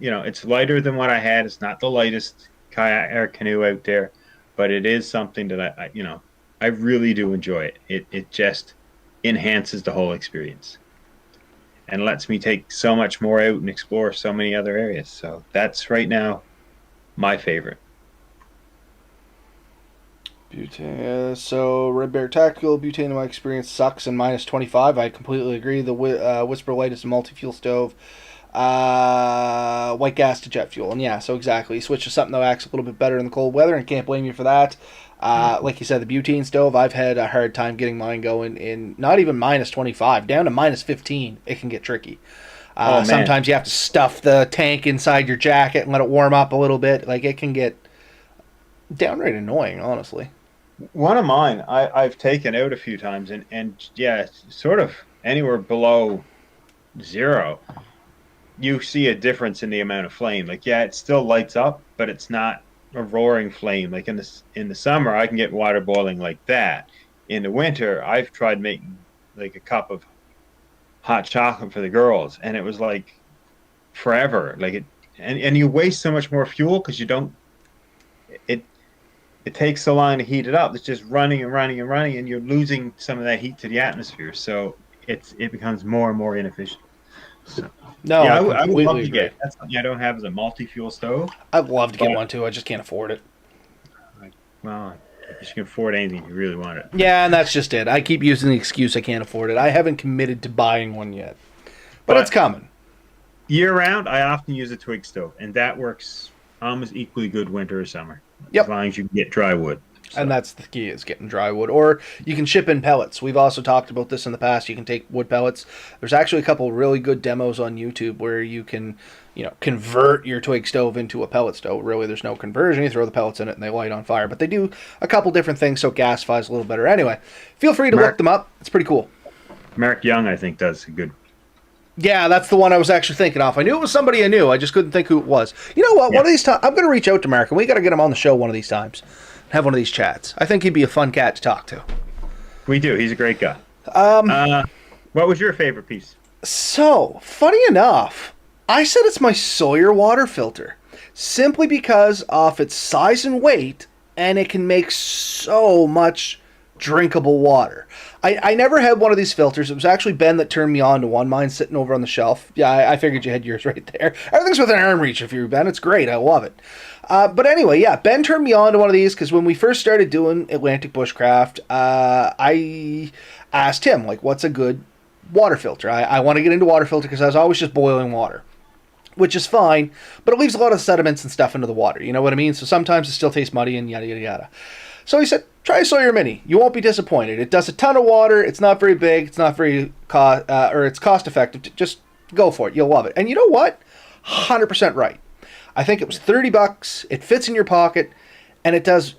S1: it's lighter than what I had. It's not the lightest kayak or canoe out there, but it is something that I really do enjoy it. It just enhances the whole experience and lets me take so much more out and explore so many other areas. So that's right now my favorite.
S2: Butane. So Red Bear Tactical, butane in my experience sucks and minus 25. I completely agree. The Whisper Light is a multi-fuel stove. White gas to jet fuel. And yeah, so exactly. You switch to something that acts a little bit better in the cold weather and can't blame you for that. Like you said, the butane stove, I've had a hard time getting mine going in not even minus 25, down to minus 15. It can get tricky. Sometimes you have to stuff the tank inside your jacket and let it warm up a little bit. Like, it can get downright annoying, honestly.
S1: One of mine, I've taken out a few times, and yeah, sort of anywhere below zero, you see a difference in the amount of flame. Like, yeah, it still lights up, but it's not a roaring flame. Like in the summer, I can get water boiling like that. In the winter, I've tried making like a cup of hot chocolate for the girls, and it was like forever. Like and you waste so much more fuel because you don't. It takes so long to heat it up. It's just running and running and running, and you're losing some of that heat to the atmosphere. So it becomes more and more inefficient. So,
S2: no,
S1: yeah,
S2: I
S1: would love to
S2: agree.
S1: get. That's something I don't have as a multi-fuel stove.
S2: I'd love to get one too. I just can't afford it.
S1: Well, if you can afford anything, you really want it.
S2: Yeah, and that's just it. I keep using the excuse I can't afford it. I haven't committed to buying one yet, but it's coming.
S1: Year-round, I often use a twig stove, and that works almost equally good winter or summer.
S2: Yep.
S1: As long as you can get dry wood. So.
S2: And that's the key, is getting dry wood. Or you can ship in pellets. We've also talked about this in the past. You can take wood pellets. There's actually a couple really good demos on YouTube where you can, convert your twig stove into a pellet stove. Really, there's no conversion. You throw the pellets in it and they light on fire. But they do a couple different things so it gasifies a little better. Anyway, feel free to look them up. It's pretty cool.
S1: Mark Young, I think, does a good.
S2: Yeah, that's the one I was actually thinking of. I knew it was somebody I knew. I just couldn't think who it was. You know what? Yeah. One of these times, I'm going to reach out to Mark, and we got to get him on the show one of these times. Have one of these chats. I think he'd be a fun cat to talk to.
S1: We do. He's a great guy. What was your favorite piece?
S2: So, funny enough, I said it's my Sawyer water filter. Simply because of its size and weight, and it can make so much drinkable water. I never had one of these filters. It was actually Ben that turned me on to one. Mine sitting over on the shelf. Yeah, I figured you had yours right there. Everything's within arm reach if you're Ben. It's great. I love it. But anyway, yeah, Ben turned me on to one of these because when we first started doing Atlantic Bushcraft, I asked him, like, what's a good water filter? I want to get into water filter because I was always just boiling water, which is fine, but it leaves a lot of sediments and stuff into the water. You know what I mean? So sometimes it still tastes muddy and yada, yada, yada. So he said, try a Sawyer Mini. You won't be disappointed. It does a ton of water. It's not very big. It's not very it's cost effective. Just go for it. You'll love it. And you know what? 100% right. I think it was $30. It fits in your pocket, and it does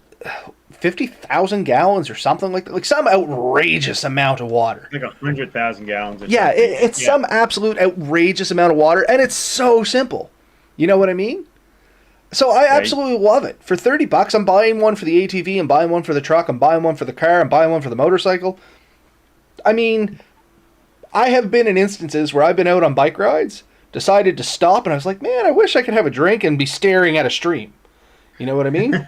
S2: 50,000 gallons or something like that. Like some outrageous amount of water.
S1: Like 100,000 gallons.
S2: Yeah, it's some absolute outrageous amount of water, and it's so simple. You know what I mean? So I absolutely love it. For $30, I'm buying one for the ATV, I'm buying one for the truck, I'm buying one for the car, I'm buying one for the motorcycle. I mean, I have been in instances where I've been out on bike rides, decided to stop, and I was like, man, I wish I could have a drink and be staring at a stream. You know what I mean?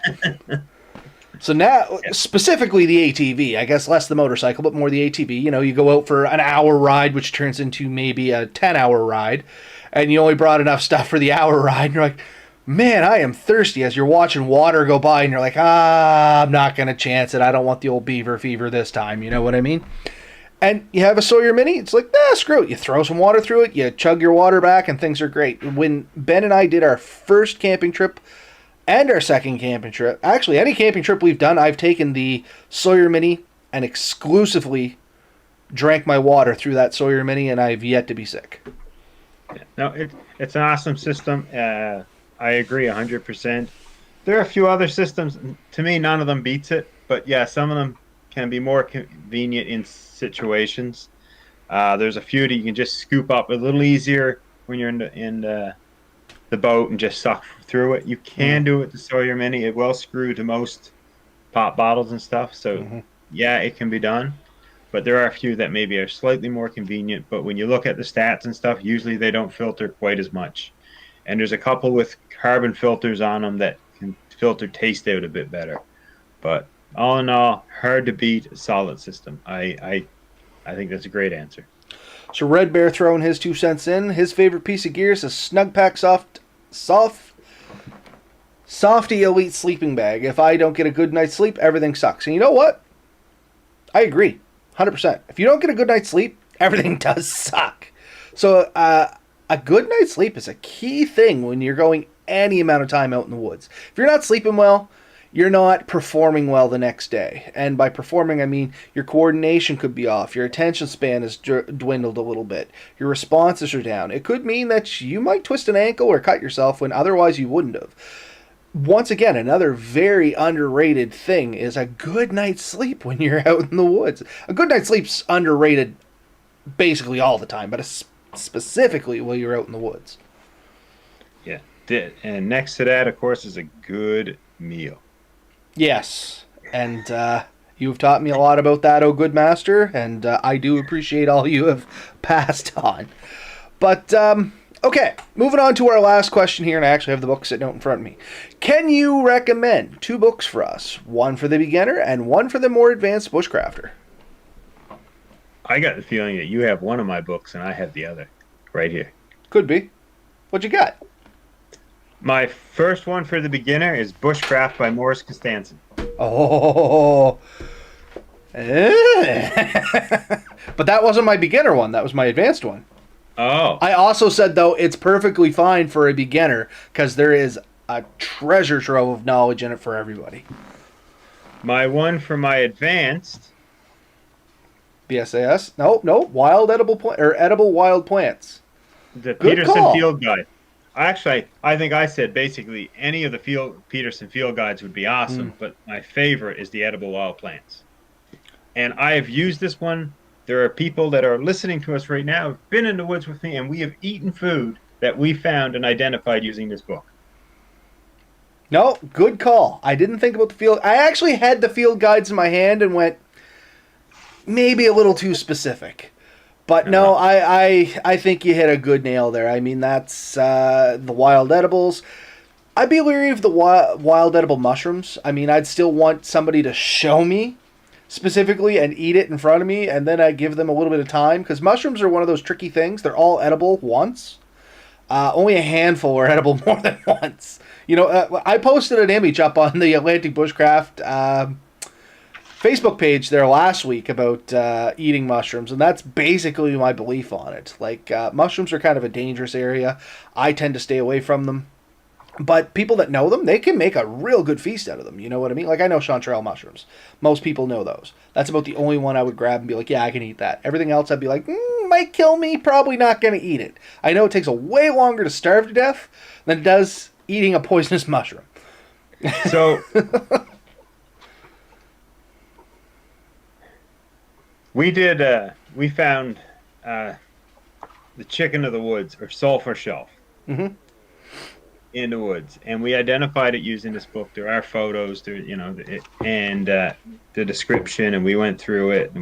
S2: So now, specifically the ATV, I guess less the motorcycle, but more the ATV. You know, you go out for an hour ride, which turns into maybe a 10-hour ride, and you only brought enough stuff for the hour ride, and you're like, man, I am thirsty, as you're watching water go by, and you're like, I'm not going to chance it. I don't want the old beaver fever this time. You know what I mean? And you have a Sawyer Mini, it's like, screw it. You throw some water through it, you chug your water back, and things are great. When Ben and I did our first camping trip and our second camping trip, actually, any camping trip we've done, I've taken the Sawyer Mini and exclusively drank my water through that Sawyer Mini, and I've yet to be sick.
S1: Yeah. No, it's an awesome system. I agree 100%. There are a few other systems. To me, none of them beats it. But yeah, some of them can be more convenient in situations. There's a few that you can just scoop up a little easier when you're in the boat and just suck through it. You can do it with the Sawyer Mini. It will screw to most pop bottles and stuff. So yeah, it can be done. But there are a few that maybe are slightly more convenient. But when you look at the stats and stuff, usually they don't filter quite as much. And there's a couple with carbon filters on them that can filter taste out a bit better. But all in all, hard to beat a solid system. I think that's a great answer.
S2: So Red Bear throwing his 2 cents in. His favorite piece of gear is a Snugpak Softy Elite sleeping bag. If I don't get a good night's sleep, everything sucks. And you know what? I agree, 100%. If you don't get a good night's sleep, everything does suck. So a good night's sleep is a key thing when you're going any amount of time out in the woods. If you're not sleeping well, you're not performing well the next day. And by performing, I mean your coordination could be off. Your attention span has dwindled a little bit. Your responses are down. It could mean that you might twist an ankle or cut yourself when otherwise you wouldn't have. Once again, another very underrated thing is a good night's sleep when you're out in the woods. A good night's sleep's underrated basically all the time, but specifically while you're out in the woods.
S1: Yeah. And next to that, of course, is a good meal.
S2: Yes. And you've taught me a lot about that, oh good master, and I do appreciate all you have passed on. But, okay, moving on to our last question here, and I actually have the book sitting out in front of me. Can you recommend 2 books for us? One for the beginner and one for the more advanced bushcrafter?
S1: I got the feeling that you have one of my books and I have the other right here.
S2: Could be. What you got?
S1: My first one for the beginner is Bushcraft by Morris Costanza.
S2: Oh. But that wasn't my beginner one. That was my advanced one.
S1: Oh.
S2: I also said, though, it's perfectly fine for a beginner because there is a treasure trove of knowledge in it for everybody.
S1: My one for my advanced.
S2: BSAS? No, wild edible edible wild plants.
S1: The
S2: Good
S1: Peterson
S2: call.
S1: Field Guide. Actually, I think I said basically any of the Peterson Field Guides would be awesome, but my favorite is the edible wild plants. And I have used this one. There are people that are listening to us right now who've been in the woods with me, and we have eaten food that we found and identified using this book.
S2: No, good call. I didn't think about the field. I actually had the field guides in my hand and went, maybe a little too specific. But no, I think you hit a good nail there. I mean, that's the wild edibles. I'd be leery of the wild edible mushrooms. I mean, I'd still want somebody to show me specifically and eat it in front of me, and then I give them a little bit of time, because mushrooms are one of those tricky things. They're all edible once. Only a handful are edible more than once. You know, I posted an image up on the Atlantic Bushcraft Facebook page there last week about eating mushrooms, and that's basically my belief on it. Like, mushrooms are kind of a dangerous area. I tend to stay away from them. But people that know them, they can make a real good feast out of them. You know what I mean? Like, I know chanterelle mushrooms. Most people know those. That's about the only one I would grab and be like, yeah, I can eat that. Everything else, I'd be like, might kill me, probably not going to eat it. I know it takes a way longer to starve to death than it does eating a poisonous mushroom.
S1: So we found the chicken of the woods, or sulfur shelf.
S2: Mm-hmm.
S1: In the woods, and we identified it using this book. There are photos, there, and the description, and we went through it,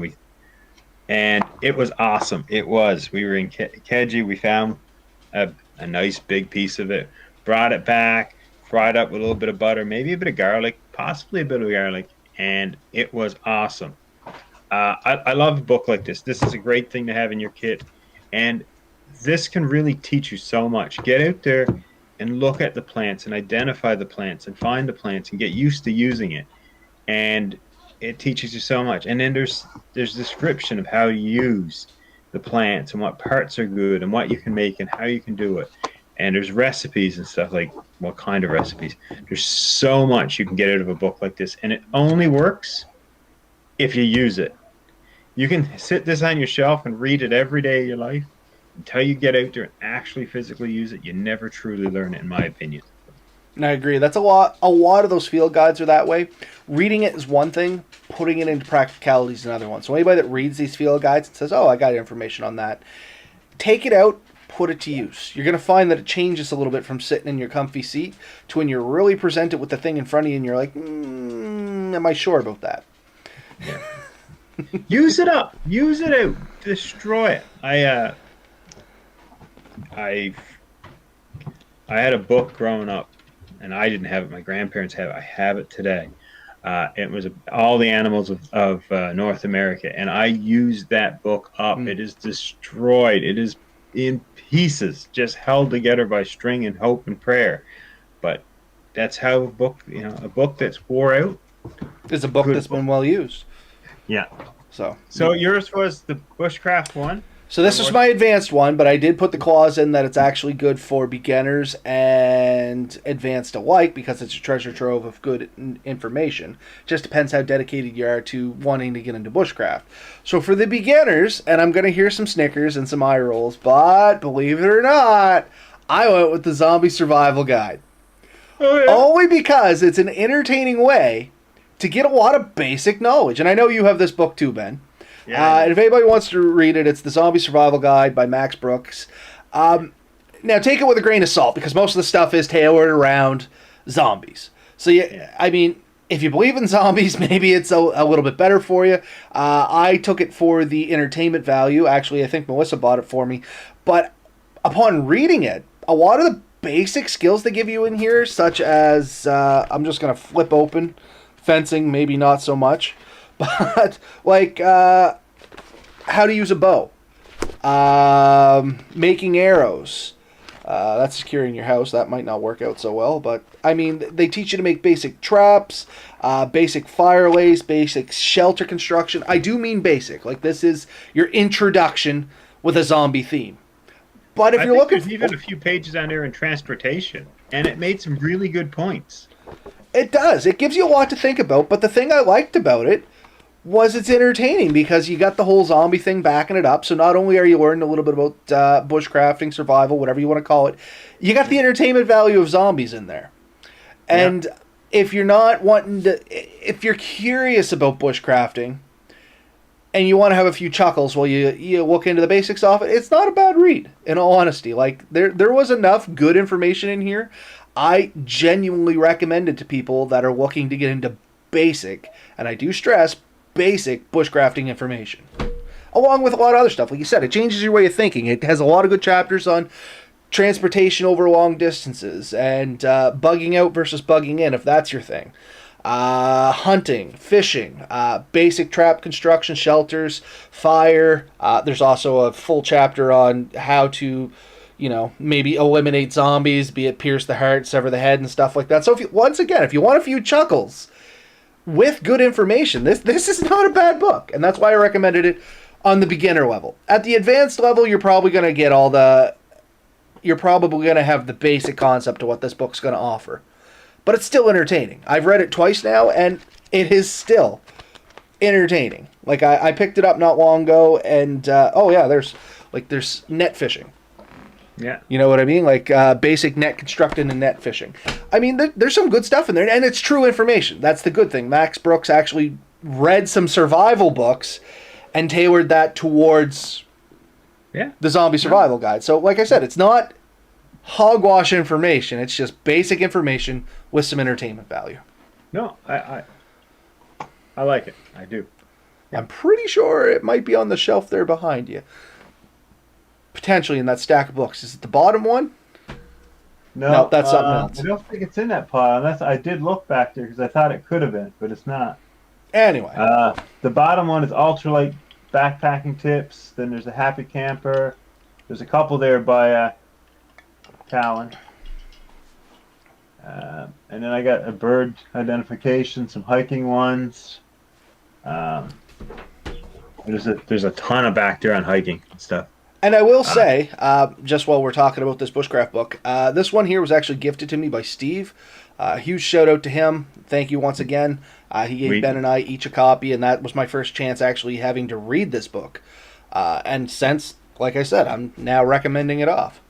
S1: and it was awesome. It was. We were in Keji. We found a nice big piece of it, brought it back, fried up with a little bit of butter, maybe a bit of garlic, possibly a bit of garlic, and it was awesome. I love a book like this. This is a great thing to have in your kit, and this can really teach you so much. Get out there and look at the plants and identify the plants and find the plants and get used to using it. And it teaches you so much. And then there's description of how to use the plants and what parts are good and what you can make and how you can do it. And there's recipes and stuff, like what kind of recipes. There's so much you can get out of a book like this. And it only works if you use it. You can sit this on your shelf and read it every day of your life. Until you get out there and actually physically use it, you never truly learn it, in my opinion.
S2: And I agree. That's a lot. A lot of those field guides are that way. Reading it is one thing. Putting it into practicality is another one. So anybody that reads these field guides and says, oh, I got information on that, take it out, put it to use. You're going to find that it changes a little bit from sitting in your comfy seat to when you're really presented with the thing in front of you and you're like, am I sure about that?
S1: Yeah. Use it up. Use it out. Destroy it. I had a book growing up, and I didn't have it. My grandparents have it. I have it today. It was all the animals of North America, and I used that book up. It is destroyed. It is in pieces, just held together by string and hope and prayer. But that's how a book that's wore out
S2: is a book that's been well used.
S1: Yeah.
S2: So
S1: yours was the Bushcraft one?
S2: So this is my advanced one, but I did put the clause in that it's actually good for beginners and advanced alike because it's a treasure trove of good information. Just depends how dedicated you are to wanting to get into bushcraft. So for the beginners, and I'm going to hear some snickers and some eye rolls, but believe it or not, I went with the Zombie Survival Guide.
S1: Oh, yeah.
S2: Only because it's an entertaining way to get a lot of basic knowledge. And I know you have this book too, Ben.
S1: Yeah.
S2: And if anybody wants to read it, it's The Zombie Survival Guide by Max Brooks. Now, take it with a grain of salt, because most of the stuff is tailored around zombies. So, I mean, if you believe in zombies, maybe it's a little bit better for you. I took it for the entertainment value. Actually, I think Melissa bought it for me. But upon reading it, a lot of the basic skills they give you in here, such as, I'm just going to flip open, fencing, maybe not so much. But, like, how to use a bow, making arrows, that's securing your house. That might not work out so well, but, I mean, they teach you to make basic traps, basic fire lays, basic shelter construction. I do mean basic. Like, this is your introduction with a zombie theme. But if you're looking
S1: there's even a few pages on there in transportation, and it made some really good points.
S2: It does. It gives you a lot to think about, but the thing I liked about it was it's entertaining because you got the whole zombie thing backing it up. So not only are you learning a little bit about bushcrafting, survival, whatever you want to call it, you got the entertainment value of zombies in there. And if you're not wanting to, if you're curious about bushcrafting and you want to have a few chuckles while you look into the basics of it, it's not a bad read, in all honesty. Like, there was enough good information in here. I genuinely recommend it to people that are looking to get into basic, and I do stress, basic bushcrafting information. Along with a lot of other stuff. Like you said, it changes your way of thinking. It has a lot of good chapters on transportation over long distances and bugging out versus bugging in, if that's your thing. Hunting, fishing, basic trap construction, shelters, fire. There's also a full chapter on how to, maybe eliminate zombies, be it pierce the heart, sever the head, and stuff like that. So if you want a few chuckles with good information, this is not a bad book, and that's why I recommended it on the beginner level. At the advanced level, you're probably going to get you're probably going to have the basic concept of what this book's going to offer. But it's still entertaining. I've read it twice now, and it is still entertaining. Like, I picked it up not long ago, and, there's net fishing.
S1: Yeah.
S2: You know what I mean? Like, basic net constructing and net fishing. I mean, there's some good stuff in there, and it's true information. That's the good thing. Max Brooks actually read some survival books and tailored that towards the zombie survival guide. So, like I said, it's not hogwash information. It's just basic information with some entertainment value.
S1: No, I like it. I do. Yeah.
S2: I'm pretty sure it might be on the shelf there behind you. Potentially in that stack of books. Is it the bottom one? No, that's something else.
S1: I don't think it's in that pile. Unless I did look back there because I thought it could have been, but it's not.
S2: Anyway.
S1: The bottom one is ultralight backpacking tips. Then there's a Happy Camper. There's a couple there by Talon. And then I got a bird identification, some hiking ones. There's a ton of back there on hiking and stuff.
S2: And I will say, just while we're talking about this Bushcraft book, this one here was actually gifted to me by Steve. Huge shout out to him. Thank you once again. He gave Ben and I each a copy, and that was my first chance actually having to read this book. And since, like I said, I'm now recommending it off.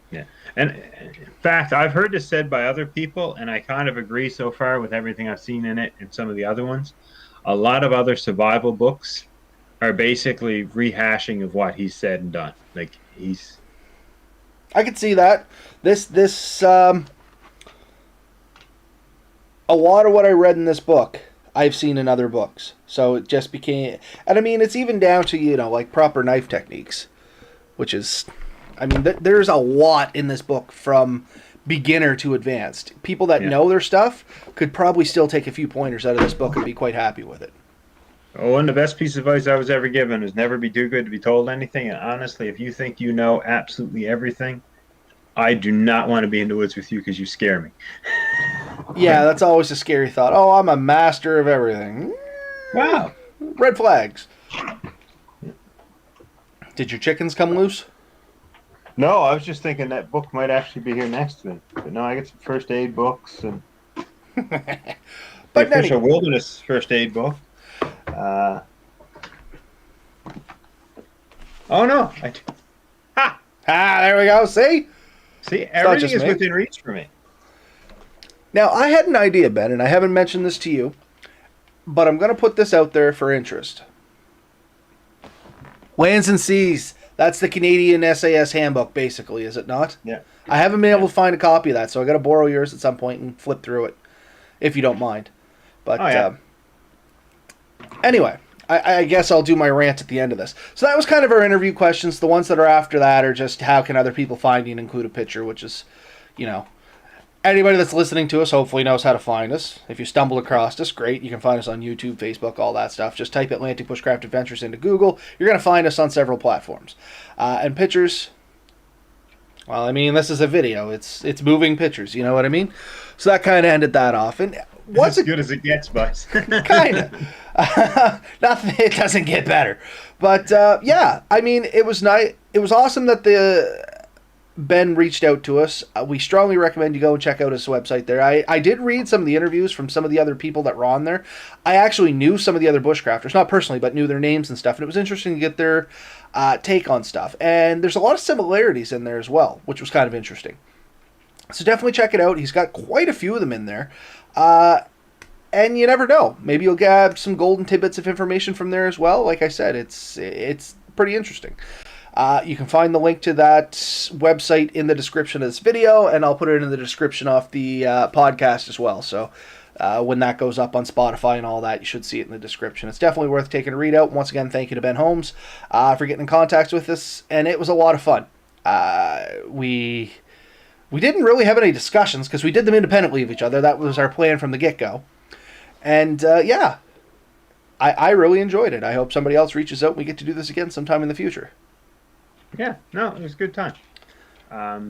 S1: Yeah. And in fact, I've heard this said by other people, and I kind of agree so far with everything I've seen in it and some of the other ones. A lot of other survival books are basically rehashing of what he's said and done. Like,
S2: I could see that. A lot of what I read in this book, I've seen in other books. So it just became... And I mean, it's even down to, like proper knife techniques. Which is... I mean, there's a lot in this book from beginner to advanced. People that know their stuff could probably still take a few pointers out of this book and be quite happy with it.
S1: Oh, and the best piece of advice I was ever given is never be too good to be told anything. And honestly, if you think you know absolutely everything, I do not want to be in the woods with you because you scare me.
S2: Yeah, that's always a scary thought. Oh, I'm a master of everything.
S1: Wow.
S2: Red flags. Did your chickens come loose?
S1: No, I was just thinking that book might actually be here next to me. But no, I get some first aid books and the official wilderness first aid book. Oh no!
S2: There we go. See,
S1: everything is within reach for me.
S2: Now, I had an idea, Ben, and I haven't mentioned this to you, but I'm going to put this out there for interest. Lands and Seas. That's the Canadian SAS handbook, basically, is it not?
S1: Yeah.
S2: I haven't been able to find a copy of that, so I got to borrow yours at some point and flip through it, if you don't mind. But anyway, I guess I'll do my rant at the end of this. So that was kind of our interview questions. The ones that are after that are just how can other people find you and include a picture, which is, anybody that's listening to us hopefully knows how to find us. If you stumbled across us, great. You can find us on YouTube, Facebook, all that stuff. Just type Atlantic Bushcraft Adventures into Google. You're going to find us on several platforms. And pictures, well, I mean, this is a video. It's moving pictures, you know what I mean? So that kind of ended that off. And
S1: what's as good as it gets, Buzz.
S2: Kind of. Nothing. It doesn't get better. But, yeah, I mean, it was nice. It was awesome that Ben reached out to us. We strongly recommend you go and check out his website there. I did read some of the interviews from some of the other people that were on there. I actually knew some of the other bushcrafters, not personally, but knew their names and stuff. And it was interesting to get their take on stuff. And there's a lot of similarities in there as well, which was kind of interesting. So definitely check it out. He's got quite a few of them in there. And you never know. Maybe you'll get some golden tidbits of information from there as well. Like I said, it's pretty interesting. You can find the link to that website in the description of this video, and I'll put it in the description of the podcast as well. So when that goes up on Spotify and all that. You should see it in the description. It's definitely worth taking a read out. Once again, thank you to Ben Holmes for getting in contact with us, and it was a lot of fun. We didn't really have any discussions because we did them independently of each other. That was our plan from the get-go. And yeah, I really enjoyed it. I hope somebody else reaches out and we get to do this again sometime in the future.
S1: Yeah, no, it was a good time. I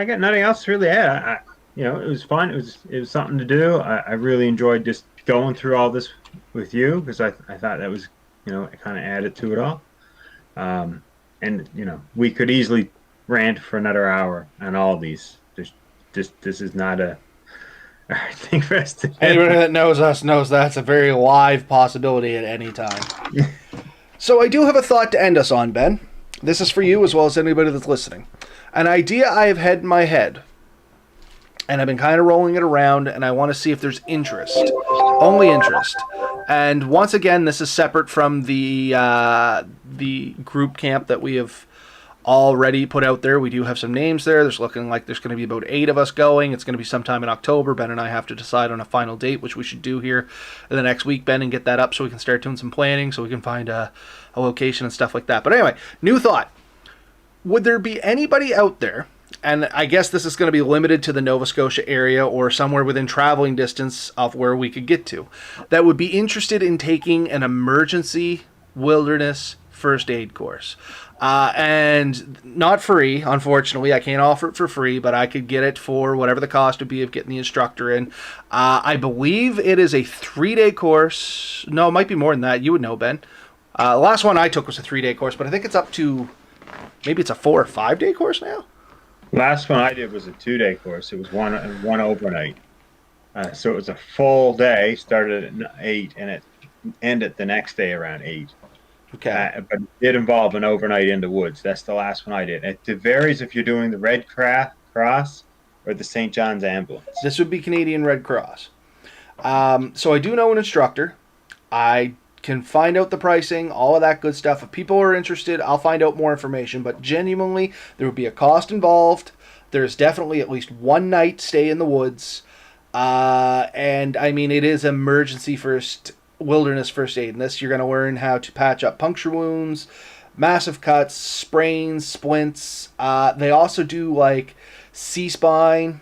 S1: got nothing else to really add. It was fun. It was something to do. I really enjoyed just going through all this with you because I thought that was, it kind of added to it all. And we could easily rant for another hour on all these. This is not a thing for us to.
S2: Anybody that knows us knows that's a very live possibility at any time. So I do have a thought to end us on, Ben. This is for you as well as anybody that's listening. An idea I have had in my head, and I've been kind of rolling it around, and I want to see if there's interest. Only interest. And once again, this is separate from the group camp that we have already put out there. We do have some names there. There's looking like there's going to be about 8 of us going. It's going to be sometime in October. Ben and I have to decide on a final date, which we should do here in the next week, Ben, and get that up so we can start doing some planning, so we can find a location and stuff like that. But anyway, new thought. Would there be anybody out there, and I guess this is going to be limited to the Nova Scotia area or somewhere within traveling distance of where we could get to, that would be interested in taking an emergency wilderness first aid course? And not free, unfortunately. I can't offer it for free, but I could get it for whatever the cost would be of getting the instructor in. I believe it is a 3-day course. No, it might be more than that. You would know, Ben. The last one I took was a 3-day course, but I think it's up to, maybe it's a 4 or 5-day course now?
S1: Last one I did was a 2-day course. It was one overnight. So it was a full day, started at 8, and it ended the next day around 8.
S2: Okay.
S1: But it did involve an overnight in the woods. That's the last one I did. It varies if you're doing the Red Cross or the St. John's Ambulance.
S2: This would be Canadian Red Cross. So I do know an instructor. I can find out the pricing, all of that good stuff. If people are interested, I'll find out more information. But genuinely, there would be a cost involved. There's definitely at least one night stay in the woods. And I mean, it is wilderness first aid. In this, you're going to learn how to patch up puncture wounds, massive cuts, sprains, splints. They also do like C-spine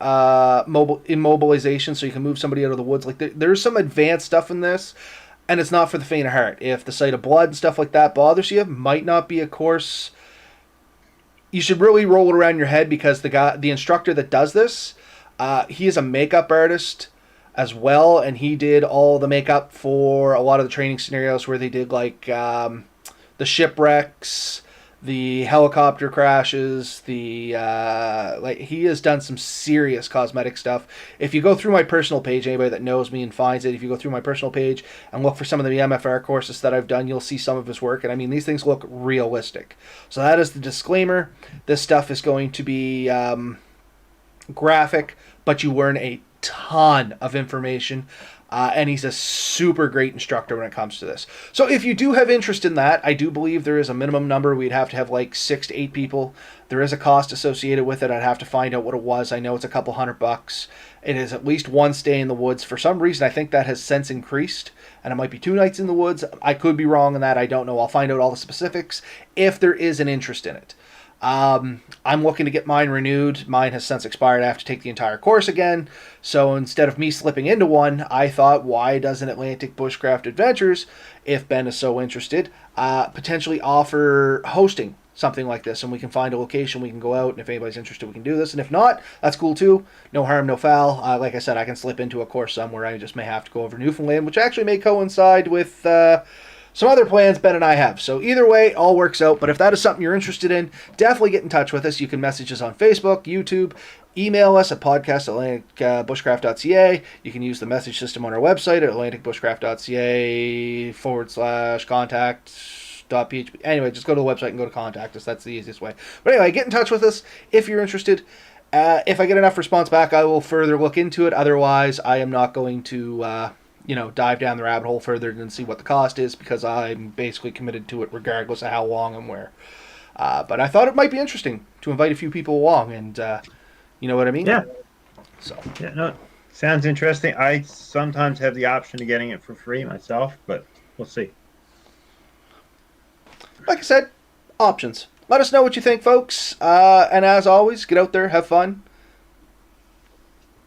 S2: immobilization, so you can move somebody out of the woods. Like there's some advanced stuff in this, and it's not for the faint of heart. If the sight of blood and stuff like that bothers you, might not be a course you should really roll it around your head, because the instructor that does this, he is a makeup artist as well, and he did all the makeup for a lot of the training scenarios where they did like the shipwrecks, the helicopter crashes, he has done some serious cosmetic stuff. If you go through my personal page, anybody that knows me and finds it, if you go through my personal page and look for some of the MFR courses that I've done, you'll see some of his work, and I mean, these things look realistic. So that is the disclaimer. This stuff is going to be graphic, but you learn a ton of information, and he's a super great instructor when it comes to this. So if you do have interest in that, I do believe there is a minimum number. We'd have to have like 6 to 8 people. There is a cost associated with it. I'd have to find out what it was. I know it's a couple $100. It is at least one stay in the woods. For some reason, I think that has since increased, and it might be 2 nights in the woods. I could be wrong on that. I don't know. I'll find out all the specifics if there is an interest in it. I'm looking to get mine renewed. Mine has since expired. I have to take the entire course again. So instead of me slipping into one, I thought, why doesn't Atlantic Bushcraft Adventures, if Ben is so interested, potentially offer hosting something like this, and we can find a location, we can go out, and if anybody's interested, we can do this. And if not, that's cool too. No harm, no foul. Like I said, I can slip into a course somewhere. I just may have to go over Newfoundland, which actually may coincide with some other plans Ben and I have. So either way, all works out. But if that is something you're interested in, definitely get in touch with us. You can message us on Facebook, YouTube, email us at podcast@atlanticbushcraft.ca. You can use the message system on our website at atlanticbushcraft.ca/contact.php. Anyway, just go to the website and go to contact us. That's the easiest way. But anyway, get in touch with us if you're interested. If I get enough response back, I will further look into it. Otherwise, I am not going to dive down the rabbit hole further and see what the cost is, because I'm basically committed to it regardless of how long and where. But I thought it might be interesting to invite a few people along, and you know what I mean?
S1: Yeah.
S2: So
S1: Yeah, no, sounds interesting. I sometimes have the option of getting it for free myself, but we'll see.
S2: like I said, options. Let us know what you think, folks. And as always, get out there, have fun.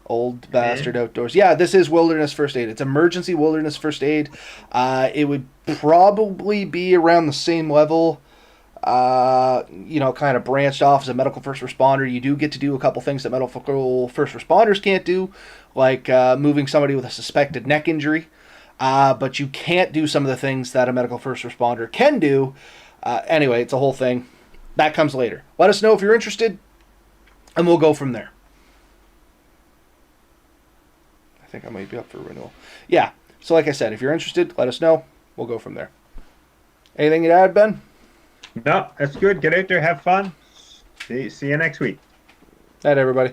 S2: Old bastard outdoors. Yeah, this is wilderness first aid. It's emergency wilderness first aid. It would probably be around the same level. Kind of branched off as a medical first responder. You do get to do a couple things that medical first responders can't do, like moving somebody with a suspected neck injury. But you can't do some of the things that a medical first responder can do. Anyway, it's a whole thing. That comes later. Let us know if you're interested, and we'll go from there. I think I might be up for renewal. Yeah. So like I said, if you're interested, let us know. We'll go from there. Anything to add, Ben?
S1: No, that's good. Get out there, have fun. See you next week.
S2: Night, everybody.